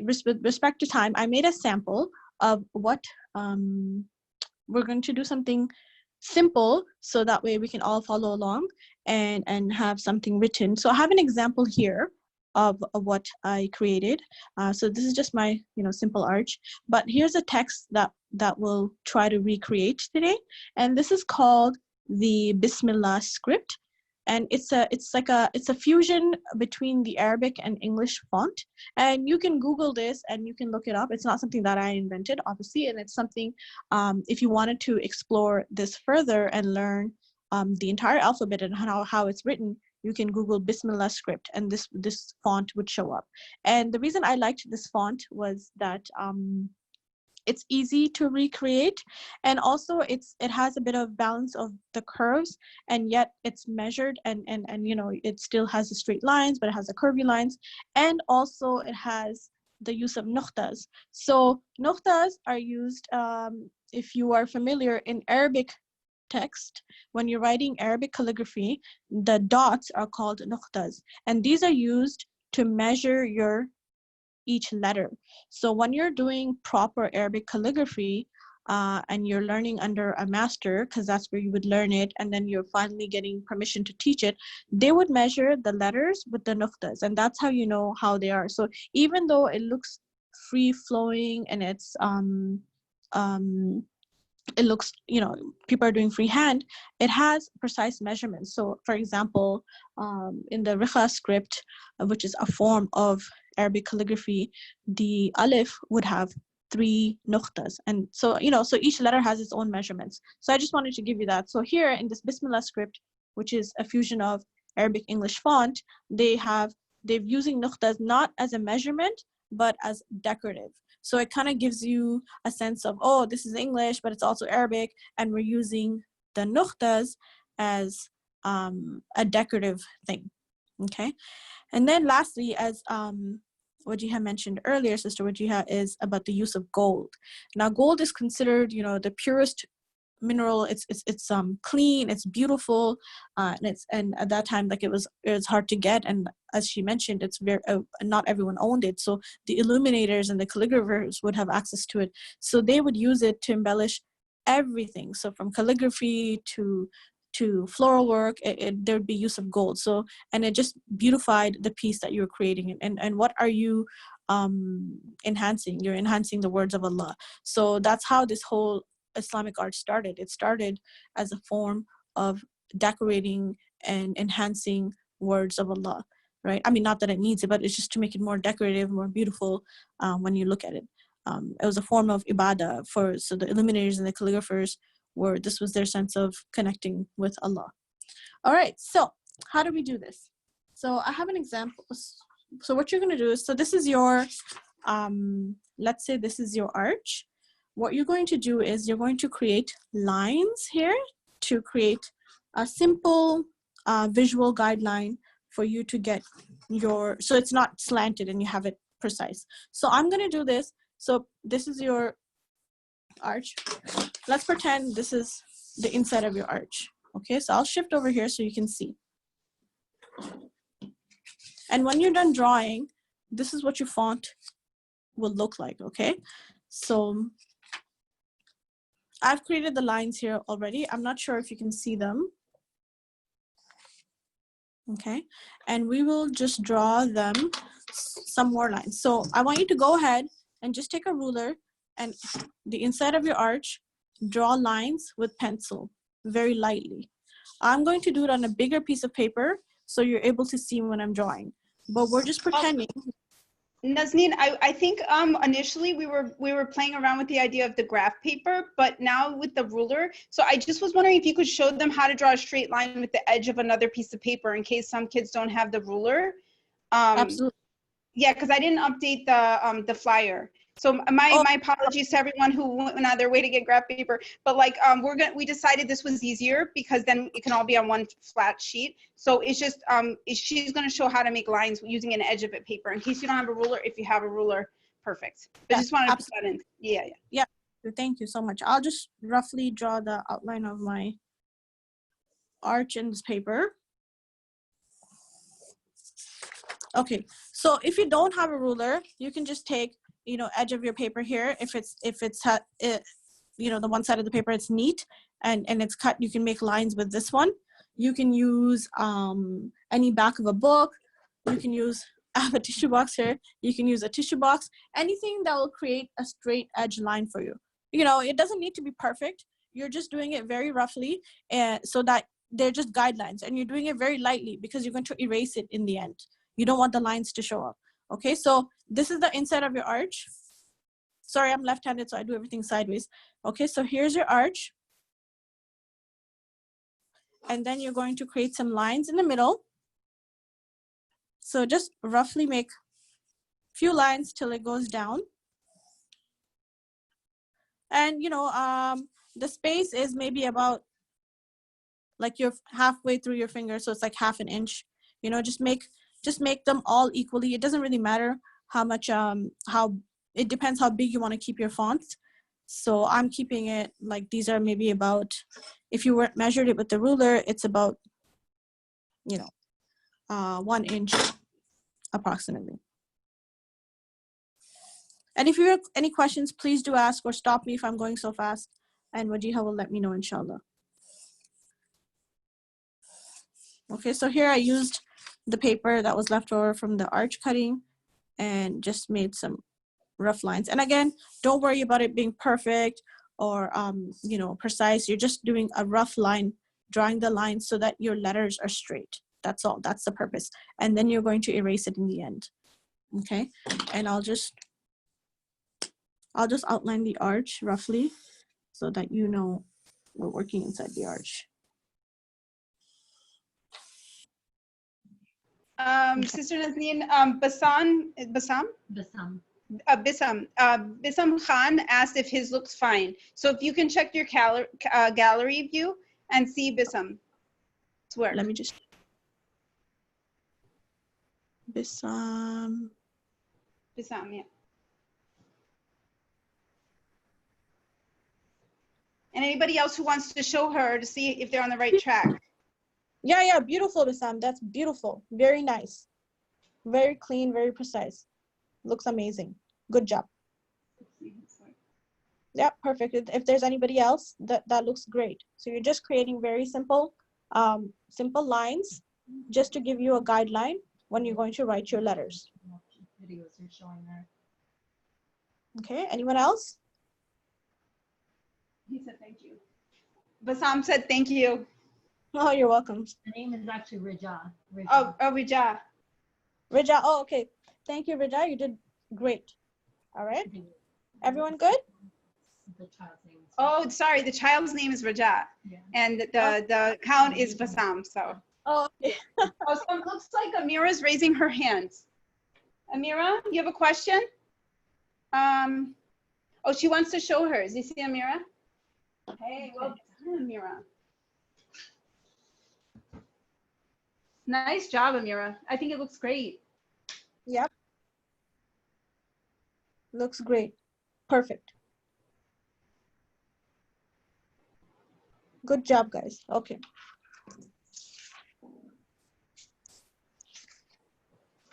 with respect to time, I made a sample of what we're going to do, something simple, so that way we can all follow along and have something written. So I have an example here of what I created. So this is just my, simple arch, but here's a text that we'll try to recreate today. And this is called the Bismillah Script. And it's a fusion between the Arabic and English font. And you can Google this and you can look it up. It's not something that I invented, obviously, and it's something, if you wanted to explore this further and learn the entire alphabet and how it's written, you can Google Bismillah Script, and this font would show up. And the reason I liked this font was that it's easy to recreate, and also it has a bit of balance of the curves, and yet it's measured, and you know, it still has the straight lines, but it has the curvy lines, and also it has the use of nuqtas. So nuqtas are used, if you are familiar in Arabic text, when you're writing Arabic calligraphy, the dots are called nuqtas, and these are used to measure your each letter. So when you're doing proper Arabic calligraphy, and you're learning under a master, because that's where you would learn it, and then you're finally getting permission to teach it, they would measure the letters with the nuqtas, and that's how you know how they are. So even though it looks free flowing and um, it looks, you know, people are doing freehand, it has precise measurements. So for example, in the Bismillah script, which is a form of Arabic calligraphy, the alif would have 3 nuqtas, and so, you know, so each letter has its own measurements. So I just wanted to give you that. So here in this Bismillah script, which is a fusion of Arabic English font, they're using nuqtas not as a measurement but as decorative. So it kind of gives you a sense of, oh, this is English, but it's also Arabic, and we're using the nuqtas as a decorative thing, okay? And then lastly, as Wajiha mentioned earlier, Sister Wajiha, is about the use of gold. Now, gold is considered, you know, the purest mineral. It's clean, it's beautiful, and at that time, like, it was hard to get, and as she mentioned, it's very not everyone owned it, so the illuminators and the calligraphers would have access to it, so they would use it to embellish everything. So from calligraphy to floral work, there would be use of gold. So, and it just beautified the piece that you're creating. And what are you enhancing? You're enhancing the words of Allah. So that's how this whole Islamic art started. It started as a form of decorating and enhancing words of Allah, right? I mean, not that it needs it, but it's just to make it more decorative, more beautiful when you look at it. It was a form of ibadah so the illuminators and the calligraphers this was their sense of connecting with Allah. All right, so how do we do this? So I have an example. So what you're gonna do is, so this is your, let's say this is your arch. What you're going to do is you're going to create lines here to create a simple visual guideline for you to get so it's not slanted and you have it precise. So I'm gonna do this. So this is your arch. Let's pretend this is the inside of your arch. Okay, so I'll shift over here so you can see. And when you're done drawing, this is what your font will look like, okay? So I've created the lines here already. I'm not sure if you can see them. Okay, and we will just draw them some more lines. So I want you to go ahead and just take a ruler and the inside of your arch, draw lines with pencil very lightly. I'm going to do it on a bigger piece of paper so you're able to see when I'm drawing, but we're just pretending. Nazneen, I think initially we were playing around with the idea of the graph paper, but now with the ruler. So I just was wondering if you could show them how to draw a straight line with the edge of another piece of paper in case some kids don't have the ruler. Absolutely. Yeah, because I didn't update the flyer. So my apologies to everyone who went on their way to get graph paper, but like we decided this was easier because then it can all be on one flat sheet. So it's just she's going to show how to make lines using an edge of it paper in case you don't have a ruler. If you have a ruler, perfect. But just wanted to put that in. Yeah. Thank you so much. I'll just roughly draw the outline of my arch in this paper. Okay, so if you don't have a ruler, you can just take, you know, edge of your paper here. If it's you know, the one side of the paper, it's neat and it's cut, you can make lines with this one. You can use any back of a book. You can use, I have a tissue box here. You can use a tissue box, anything that will create a straight edge line for you. You know, it doesn't need to be perfect. You're just doing it very roughly, and so that they're just guidelines, and you're doing it very lightly because you're going to erase it in the end. You don't want the lines to show up. Okay, so this is the inside of your arch. Sorry, I'm left-handed, so I do everything sideways. Okay, so here's your arch. And then you're going to create some lines in the middle. So just roughly make a few lines till it goes down. And the space is maybe about like you're halfway through your finger, so it's like half an inch. Just make them all equally. It doesn't really matter how much how it depends how big you want to keep your fonts. So I'm keeping it like these are maybe about, if you were measured it with the ruler, it's about 1 inch approximately. And if you have any questions, please do ask or stop me if I'm going so fast, and Wajiha will let me know, inshallah. Okay, so here I used the paper that was left over from the arch cutting and just made some rough lines. And again, don't worry about it being perfect or precise. You're just doing a rough line, drawing the line so that your letters are straight. That's all. That's the purpose. And then you're going to erase it in the end. Okay, and I'll just outline the arch roughly so that we're working inside the arch. Sister Nazneen, Bissam Khan asked if his looks fine. So if you can check your gallery view and see Bissam's work. Let me just. Bissam, yeah. And anybody else who wants to show her to see if they're on the right track. Yeah, beautiful, Bissam. That's beautiful. Very nice. Very clean, very precise. Looks amazing. Good job. Yeah, perfect. If there's anybody else, that looks great. So you're just creating very simple lines just to give you a guideline when you're going to write your letters. Videos are showing there. Okay, anyone else? He said thank you. Bassam said thank you. Oh, you're welcome. The name is actually Rija. Oh, Rija. Rija, oh, okay. Thank you, Rija. You did great. All right. Everyone good? The child's name is Oh, sorry. The child's name is Raja. Yeah. And the count is Bassam. So. Oh, okay. Oh, so it looks like Amira's raising her hand. Amira, you have a question? Oh, she wants to show hers. You see Amira? Hey, well done, Amira. Nice job, Amira. I think it looks great. Yep. Looks great. Perfect. Good job, guys. Okay.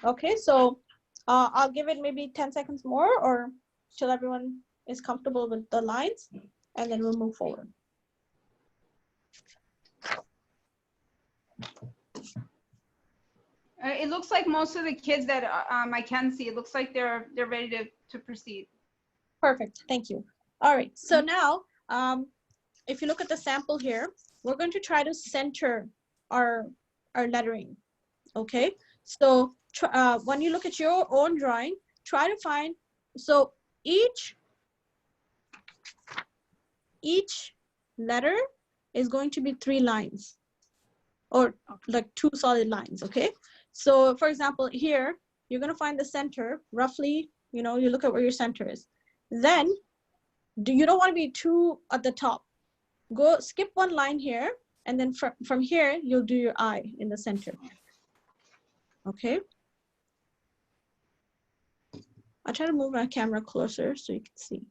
Okay, so I'll give it maybe 10 seconds more or till everyone is comfortable with the lines, and then we'll move forward. It looks like most of the kids that I can see, it looks like they're ready to proceed. Perfect, thank you. All right, so now, if you look at the sample here, we're going to try to center our lettering, okay? So when you look at your own drawing, try to find, so each letter is going to be 3 lines or like 2 solid lines, okay? So for example, here, you're gonna find the center roughly, you look at where your center is. Then, you don't wanna be too at the top. Go skip 1 line here, and then from here, you'll do your eye in the center, okay? I'll try to move my camera closer so you can see.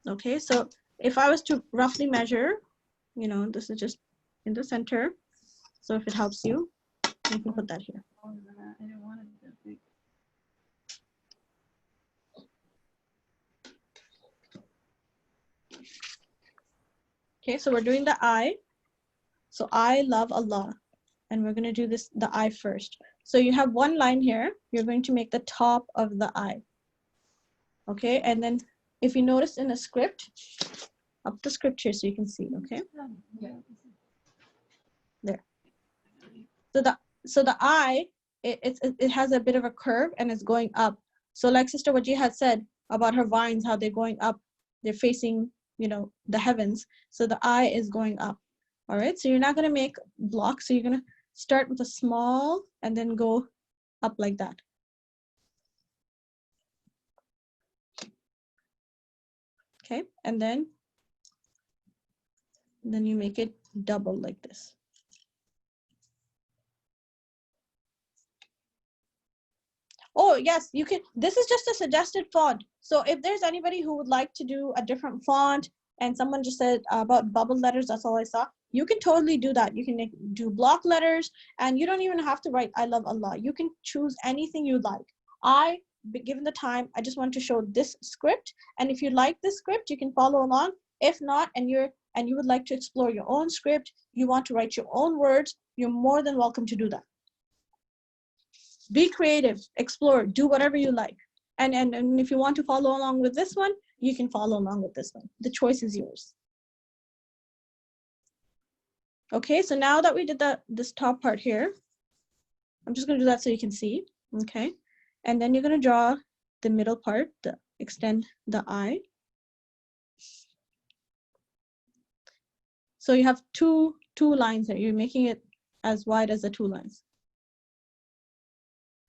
Okay, so if I was to roughly measure, this is just in the center. So if it helps you, you can put that here. I didn't want it that big. Okay, so we're doing the eye. So I love Allah. And we're going to do the eye first. So you have 1 line here. You're going to make the top of the eye. Okay, and then if you notice in the script, up the script here so you can see, okay? Yeah. There. So the eye, it has a bit of a curve and it's going up. So like Sister Waji had said about her vines, how they're going up, they're facing, the heavens. So the eye is going up. All right, so you're not going to make blocks. So you're going to start with a small and then go up like that. Okay, and then you make it double like this. Oh, yes, you can. This is just a suggested font. So if there's anybody who would like to do a different font, and someone just said about bubble letters, that's all I saw, you can totally do that. You can do block letters, and you don't even have to write I love Allah. You can choose anything you like. Given the time, I just want to show this script. And if you like this script, you can follow along. If not, and you would like to explore your own script, you want to write your own words, you're more than welcome to do that. Be creative, explore, do whatever you like. And if you want to follow along with this one, you can follow along with this one. The choice is yours. Okay, so now that we did this top part here, I'm just gonna do that so you can see, okay? And then you're gonna draw the middle part, extend the eye. So you have two lines here. You're making it as wide as the two lines.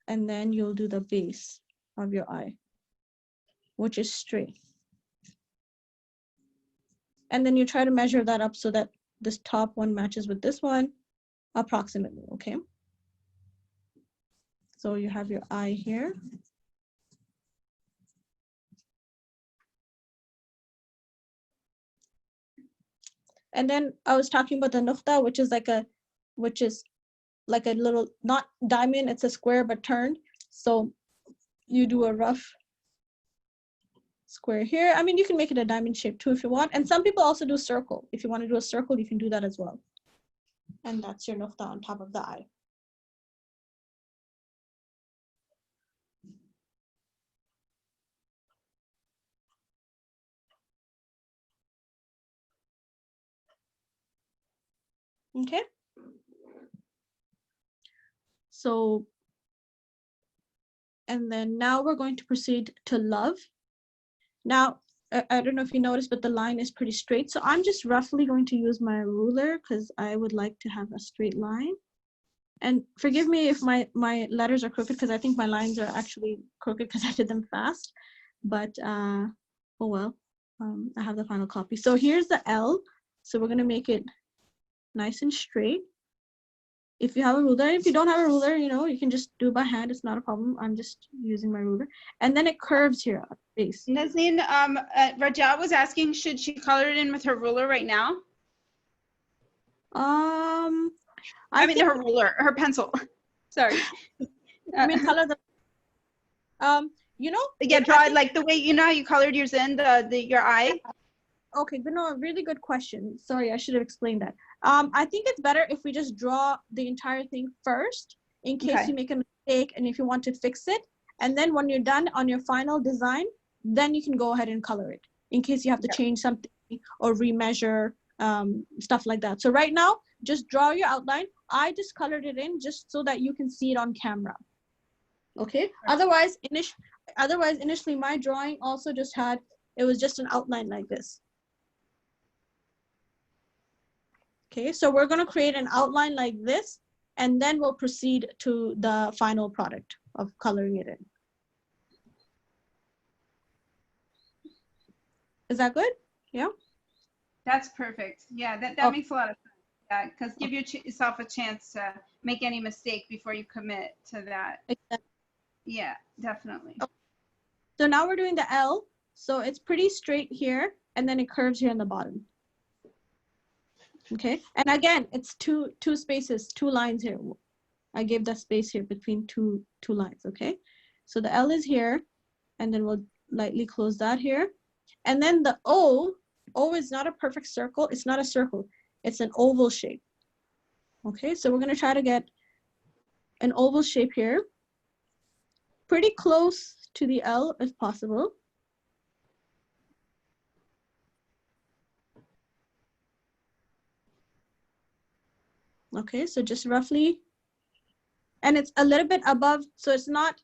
And then you'll do the base of your eye, which is straight. And then you try to measure that up so that this top one matches with this one approximately, okay? So you have your eye here. And then I was talking about the nuqta, which is like a little, not diamond, it's a square but turned. So you do a rough square here. I mean, you can make it a diamond shape too if you want. And some people also do circle. If you want to do a circle, you can do that as well. And that's your nuqta on top of the eye. Okay. So, and then now we're going to proceed to love. Now, I don't know if you noticed, but the line is pretty straight. So I'm just roughly going to use my ruler because I would like to have a straight line. And forgive me if my letters are crooked because I think my lines are actually crooked because I did them fast. But, oh well, I have the final copy. So here's the L. So we're going to make it nice and straight. If you have a ruler, if you don't have a ruler, you can just do it by hand. It's not a problem. I'm just using my ruler. And then it curves here at the base. Nazneen, Raja was asking, should she color it in with her ruler right now? I mean, her ruler, her pencil. Sorry. I mean, color the. Yeah, draw it like the way how you colored yours in your eye. Okay, but no, really good question. Sorry, I should have explained that. I think it's better if we just draw the entire thing first, in case you make a mistake and if you want to fix it. And then when you're done on your final design, then you can go ahead and color it, in case you have to change something or remeasure, stuff like that. So right now, just draw your outline. I just colored it in just so that you can see it on camera. Okay. Otherwise, initially my drawing also just it was just an outline like this. Okay, so we're going to create an outline like this, and then we'll proceed to the final product of coloring it in. Is that good? Yeah? That's perfect. Yeah, that makes a lot of sense. Yeah, because give yourself a chance to make any mistake before you commit to that. Exactly. Yeah, definitely. Okay. So now we're doing the L. So it's pretty straight here, and then it curves here in the bottom. Okay, and again, it's two spaces, two lines here. I gave that space here between two lines, okay? So the L is here, and then we'll lightly close that here. And then the O is not a perfect circle. It's not a circle. It's an oval shape. Okay, so we're gonna try to get an oval shape here, pretty close to the L if possible. Okay, so just roughly, and it's a little bit above, so it's not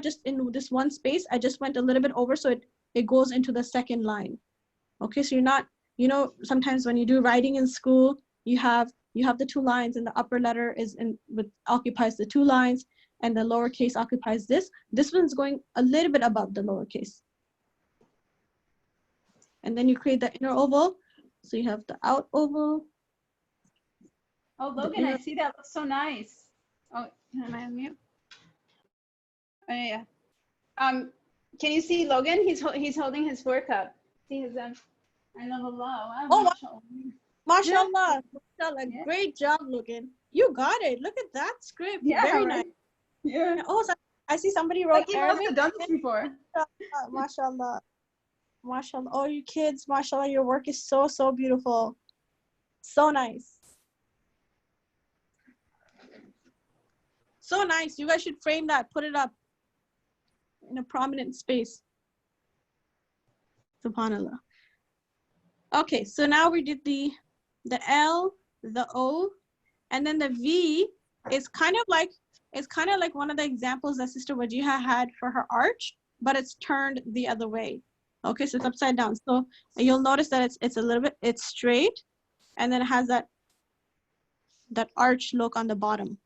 just in this one space. I just went a little bit over, so it goes into the second line. Okay, so you're not, sometimes when you do writing in school, you have the two lines, and the upper letter occupies the two lines, and the lowercase occupies this. This one's going a little bit above the lowercase. and then you create the inner oval. So you have the out oval. Oh, Logan, I see that looks so nice. Oh, am I on mute? Oh, yeah. Can you see Logan? He's holding his floor cup. See his I love Allah. Oh, mashallah. mashallah. Mashallah. Yeah. Great job, Logan. You got it. Look at that script. Yeah, Very right? nice. Yeah. Oh, so I see somebody wrote Like you must Arabic. have done this before. Mashallah. Mashallah. Oh, you kids, mashallah, your work is so, so beautiful. So nice. So nice. You guys should frame that, put it up in a prominent space. SubhanAllah. Okay, so now we did the L, the O, and then the V is kind of like one of the examples that Sister Wajiha had for her arch, but it's turned the other way. Okay, so it's upside down. So you'll notice that it's a little bit, it's straight, and then it has that arch look on the bottom.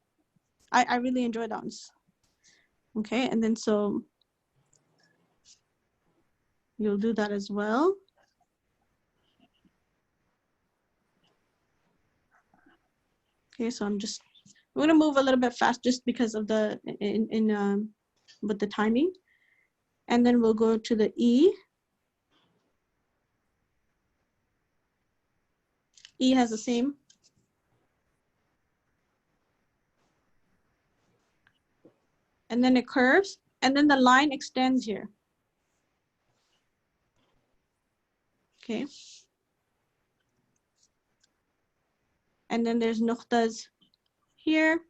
I really enjoy those. Okay, and then so you'll do that as well. Okay, so I'm gonna move a little bit fast just because of the with the timing, and then we'll go to the E. E has the same. And then it curves, and then the line extends here. Okay. And then there's nuqtas here.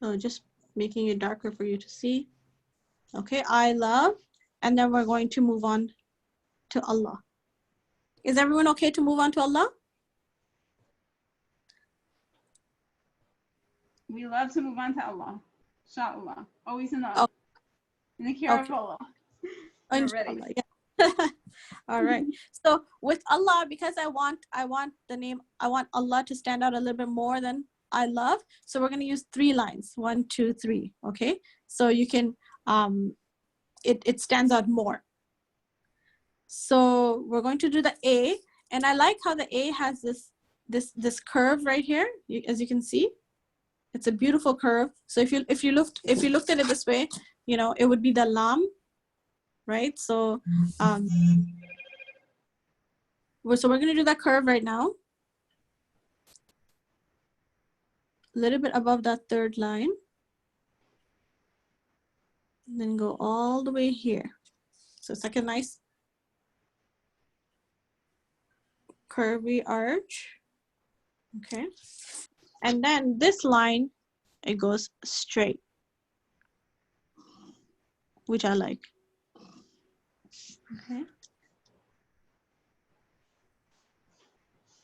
So just making it darker for you to see. Okay, I love, and then we're going to move on to Allah. Is everyone okay to move on to Allah? We love to move on to Allah. Inshallah. Always in Oh, the care of okay. Allah. We're ready. Inshallah, yeah. All right. So with Allah, because I want the name, I want Allah to stand out a little bit more than I love. So we're going to use 3 lines. 1, 2, 3. Okay. So you can, it stands out more. So we're going to do the A, and I like how the A has this curve right here. As you can see, it's a beautiful curve. So if you looked at it this way, you know, it would be the lam, right? So we're going to do that curve right now. A little bit above that 3rd line. And then go all the way here. So it's like a nice curvy arch. Okay. And then this line, it goes straight, which I like. Okay.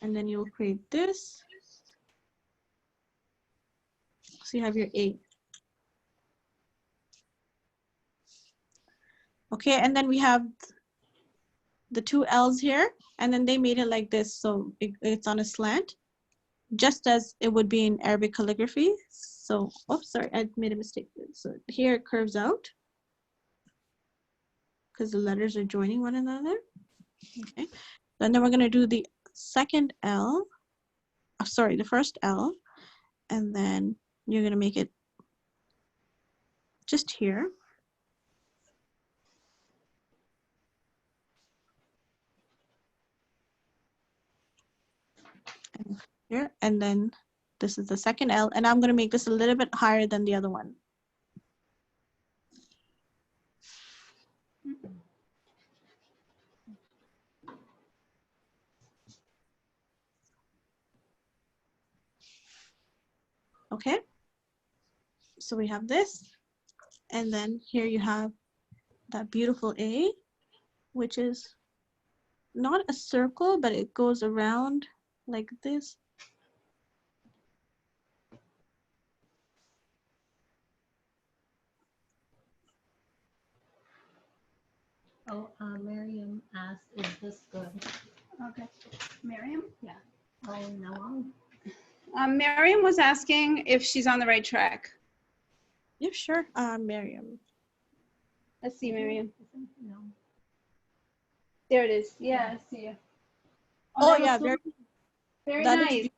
And then you'll create this. So you have your A. Okay, and then we have the 2 L's here, and then they made it like this, so it's on a slant, just as it would be in Arabic calligraphy. So, oops, sorry, I made a mistake. So here it curves out, because the letters are joining one another. Okay, and then we're gonna do the second L, sorry, the first L, and then you're gonna make it just here. And here, and then this is the second L, and I'm gonna make this a little bit higher than the other one. Okay, so we have this, and then here you have that beautiful A, which is not a circle, but it goes around like this. Oh, Miriam asked, is this good? Okay. Miriam? Yeah. Oh, no. Miriam was asking if she's on the right track. Yeah, sure. Miriam. Let's see, Miriam. No. There it is. Yeah, I see you. Oh, that was yeah, so- very, very that is nice. beautiful.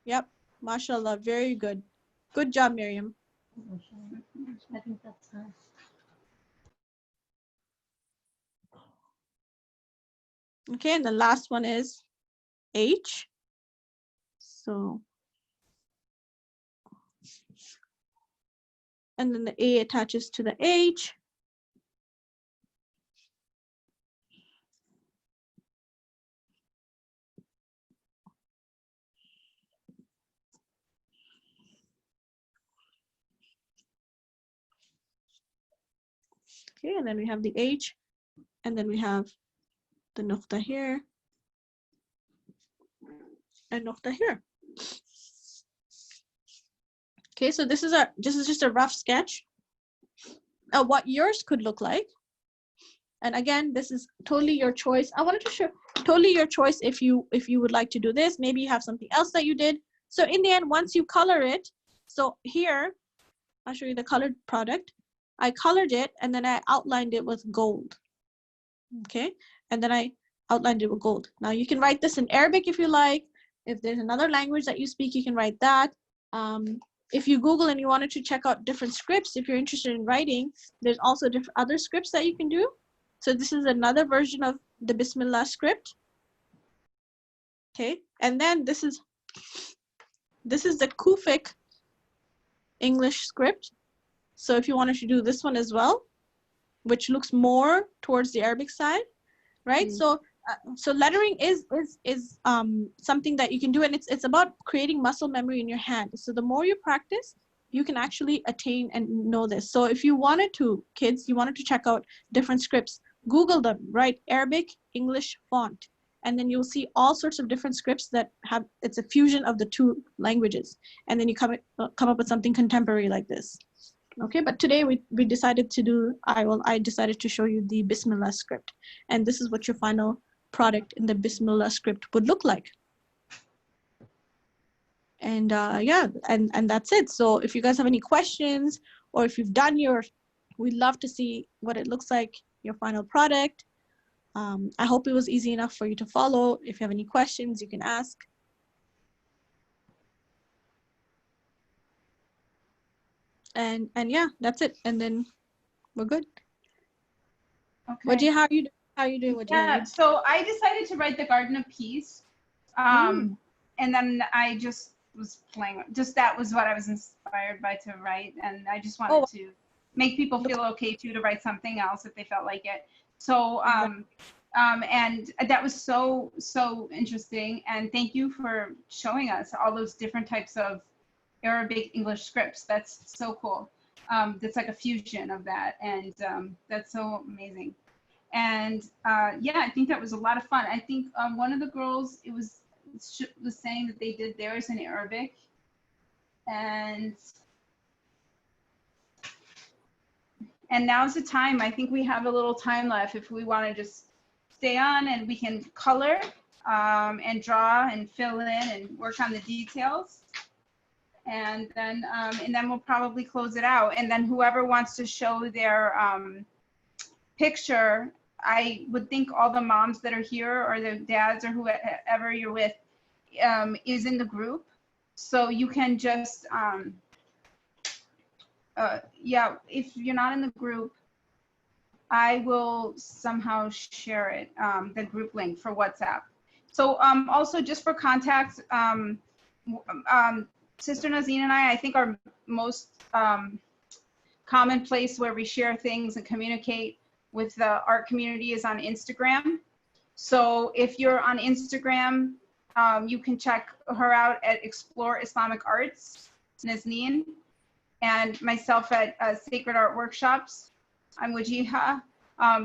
Yep, mashallah, very good. Good job, Miriam. I think that's her. Okay, and the last one is H. So, and then the A attaches to the H. Okay, and then we have the H, and then we have the nuqta here, and nuqta here. Okay, so this is just a rough sketch of what yours could look like. And again, this is totally your choice. I wanted to show totally your choice if you would like to do this. Maybe you have something else that you did. So in the end, once you color it, so here, I'll show you the colored product. I colored it and then I outlined it with gold. Okay, and then I outlined it with gold. Now you can write this in Arabic if you like. If there's another language that you speak, you can write that. If you Google and you wanted to check out different scripts, if you're interested in writing, there's also different other scripts that you can do. So this is another version of the Bismillah script. Okay, and then this is the Kufic English script. So if you wanted to do this one as well, which looks more towards the Arabic side, right? So lettering is something that you can do, and it's about creating muscle memory in your hand. So the more you practice, you can actually attain and know this. So if you wanted to, kids, you wanted to check out different scripts, Google them, write Arabic English font, and then you'll see all sorts of different scripts that have, it's a fusion of the two languages, and then you come up with something contemporary like this. Okay, but today we decided to do, I decided to show you the Bismillah script, and this is what your final product in the Bismillah script would look like. And yeah, and that's it. So if you guys have any questions, or if you've done your, we'd love to see what it looks like, your final product. I hope it was easy enough for you to follow. If you have any questions, you can ask. And yeah, that's it. And then we're good. Okay. Wajih, how you doing? Wajih? Yeah, so I decided to write the Garden of Peace. And then I just was playing, just that was what I was inspired by to write. And I just wanted to make people feel okay too, to write something else if they felt like it. So, and that was so interesting. And thank you for showing us all those different types of Arabic English scripts. That's so cool. That's like a fusion of that. And that's so amazing. And yeah, I think that was a lot of fun. I think one of the girls, was saying that they did theirs in Arabic. And now's the time. I think we have a little time left if we want to just stay on, and we can color and draw and fill in and work on the details. And then we'll probably close it out. And then whoever wants to show their picture, I would think all the moms that are here, or the dads, or whoever you're with, is in the group. So you can just, yeah, if you're not in the group, I will somehow share it, the group link for WhatsApp. So also just for context, Sister Nazine and I think our most common place where we share things and communicate with the art community is on Instagram. So if you're on Instagram, you can check her out at Explore Islamic Arts, Nazneen, and myself at Sacred Art Workshops. I'm Wajiha.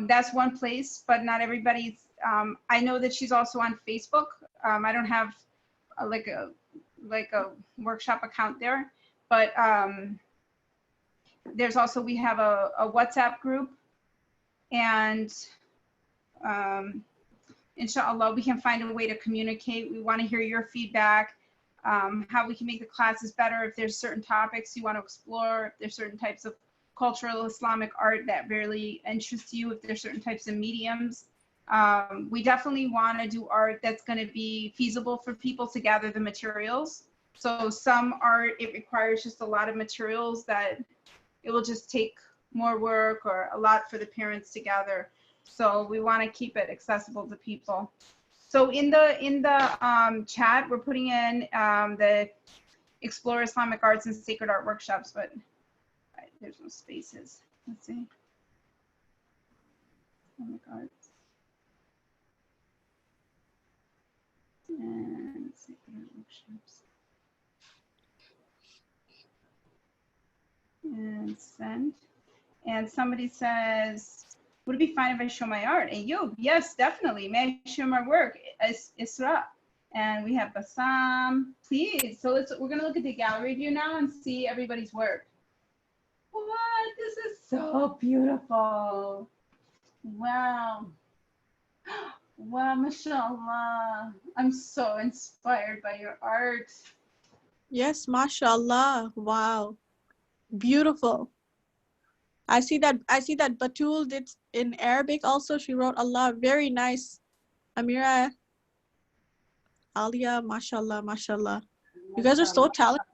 That's one place, but not everybody's. I know that she's also on Facebook. I don't have like a workshop account there, but there's also, we have a WhatsApp group. And inshallah, we can find a way to communicate. We want to hear your feedback, how we can make the classes better, if there's certain topics you want to explore, if there's certain types of cultural Islamic art that really interests you, if there's certain types of mediums. We definitely want to do art that's going to be feasible for people to gather the materials. So some art, it requires just a lot of materials that it will just take more work or a lot for the parents to gather. So we want to keep it accessible to people. So in the chat, we're putting in the Explore Islamic Arts and Sacred Art workshops, but there's no spaces. Let's see. Islamic Arts and Sacred Art workshops. And send. And somebody says, would it be fine if I show my art? Ayub, yes, definitely. May I show my work? Isra. And we have Bassam. Please. So we're going to look at the gallery view now and see everybody's work. What? This is so beautiful. Wow. Wow, mashallah. I'm so inspired by your art. Yes, mashallah. Wow. Beautiful. I see that Batul did in Arabic also. She wrote Allah. Very nice. Amira, Alia, mashallah, mashallah. You guys are so talented.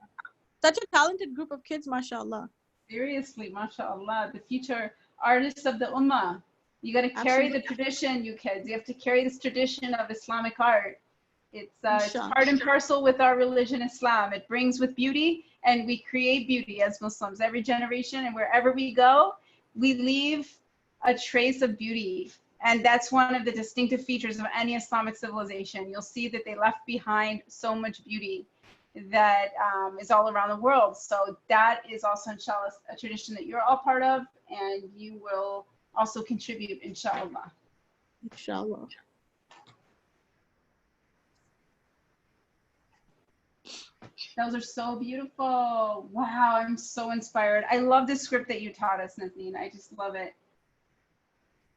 Such a talented group of kids, mashallah. Seriously, mashallah. The future artists of the ummah. You got to carry the tradition, you kids. You have to carry this tradition of Islamic art. It's part and parcel with our religion, Islam. It brings with beauty, and we create beauty as Muslims. Every generation and wherever we go, we leave a trace of beauty. And that's one of the distinctive features of any Islamic civilization. You'll see that they left behind so much beauty that is all around the world. So that is also, inshallah, a tradition that you're all part of, and you will also contribute, inshallah. Inshallah. Those are so beautiful. Wow, I'm so inspired. I love the script that you taught us, Nazneen. I just love it.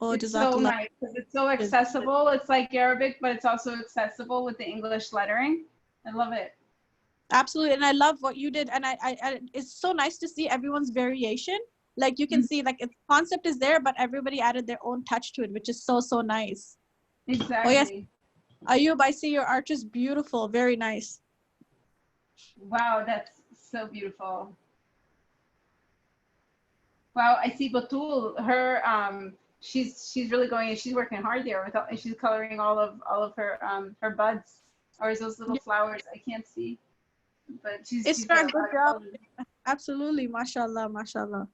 Oh, it's so nice because it's so accessible. It's like Arabic, but it's also accessible with the English lettering. I love it. Absolutely, and I love what you did. And I it's so nice to see everyone's variation. Like you can see, like its concept is there, but everybody added their own touch to it, which is so nice. Exactly. Oh yes, Ayub, I see your art is beautiful. Very nice. Wow, that's so beautiful. Wow, I see Batul. Her she's really going. She's working hard there with. She's coloring all of her buds, or is those little flowers? I can't see, but she's got a good job. Absolutely, mashallah, mashallah.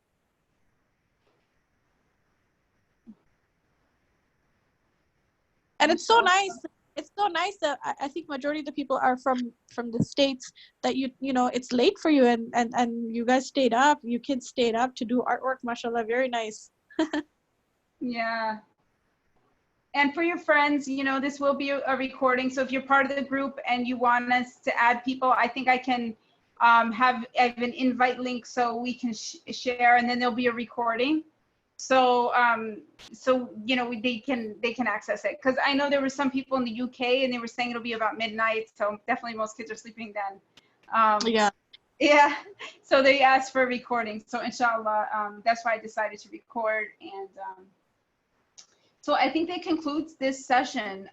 And it's so nice. It's so nice that I think majority of the people are from the States, that you know it's late for you, and you guys stayed up, you kids stayed up to do artwork, mashallah. Very nice. Yeah. And for your friends, you know, this will be a recording. So if you're part of the group and you want us to add people, I think I can have an invite link so we can share, and then there'll be a recording. So so you know, they can access it, because I know there were some people in the UK and they were saying it'll be about midnight, so definitely most kids are sleeping then. Yeah, so they asked for a recording, so inshallah, that's why I decided to record. And so I think that concludes this session,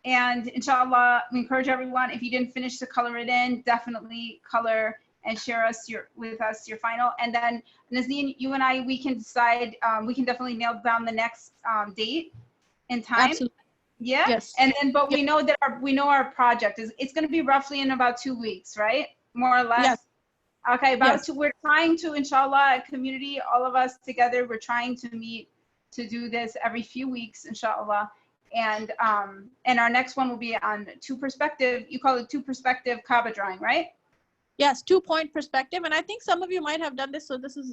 and inshallah, we encourage everyone, if you didn't finish to color it in, definitely color and share with us your final. And then Nazneen, you and I, we can decide, we can definitely nail down the next date and time. Absolutely. Yeah. Yes. And then, but we know that our project it's going to be roughly in about 2 weeks, right? More or less. Yes. Okay. We're trying to, inshallah, a community, all of us together, we're trying to meet to do this every few weeks, inshallah. And our next one will be on two-perspective. You call it two-perspective Kaaba drawing, right? Yes, 2-point perspective. And I think some of you might have done this. So this is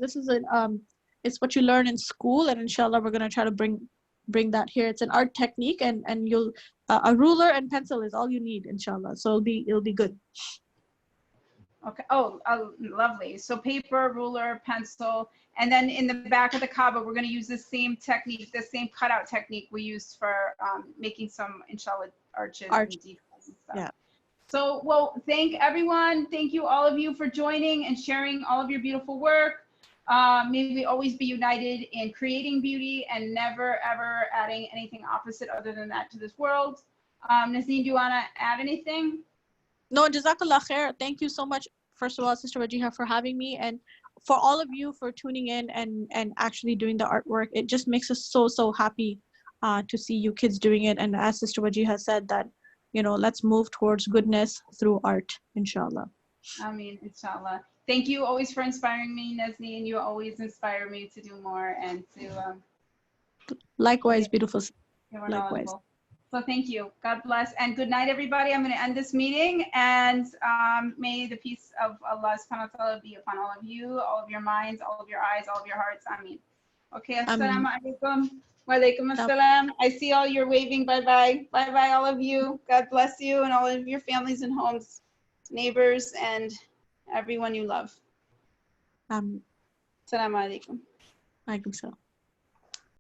it's what you learn in school, and inshallah we're gonna try to bring that here. It's an art technique, and you'll a ruler and pencil is all you need, inshallah. So it'll be good. Okay. Oh, lovely. So paper, ruler, pencil, and then in the back of the Kaaba, we're going to use the same technique, the same cutout technique we used for making some, inshallah, arches and details and stuff. Yeah. So, well, thank everyone. Thank you, all of you, for joining and sharing all of your beautiful work. May we always be united in creating beauty and never, ever adding anything opposite other than that to this world. Nazneen, do you want to add anything? No, Jazakallah khair. Thank you so much, first of all, Sister Wajiha, for having me, and for all of you for tuning in and actually doing the artwork. It just makes us so happy to see you kids doing it. And as Sister Wajiha said, that, you know, let's move towards goodness through art, inshallah. Ameen, inshallah. Thank you always for inspiring me, Nazneen. You always inspire me to do more and to Likewise, beautiful. get more Likewise. knowledgeable. So thank you. God bless and good night, everybody. I'm going to end this meeting, and may the peace of Allah subhanahu wa ta'ala be upon all of you, all of your minds, all of your eyes, all of your hearts. Ameen. Okay, assalamu alaikum. Wa alaikum assalam. I see all you're waving. Bye-bye. Bye-bye, all of you. God bless you and all of your families and homes, neighbors, and everyone you love. Assalamu Assalamu alaikum. alaikum.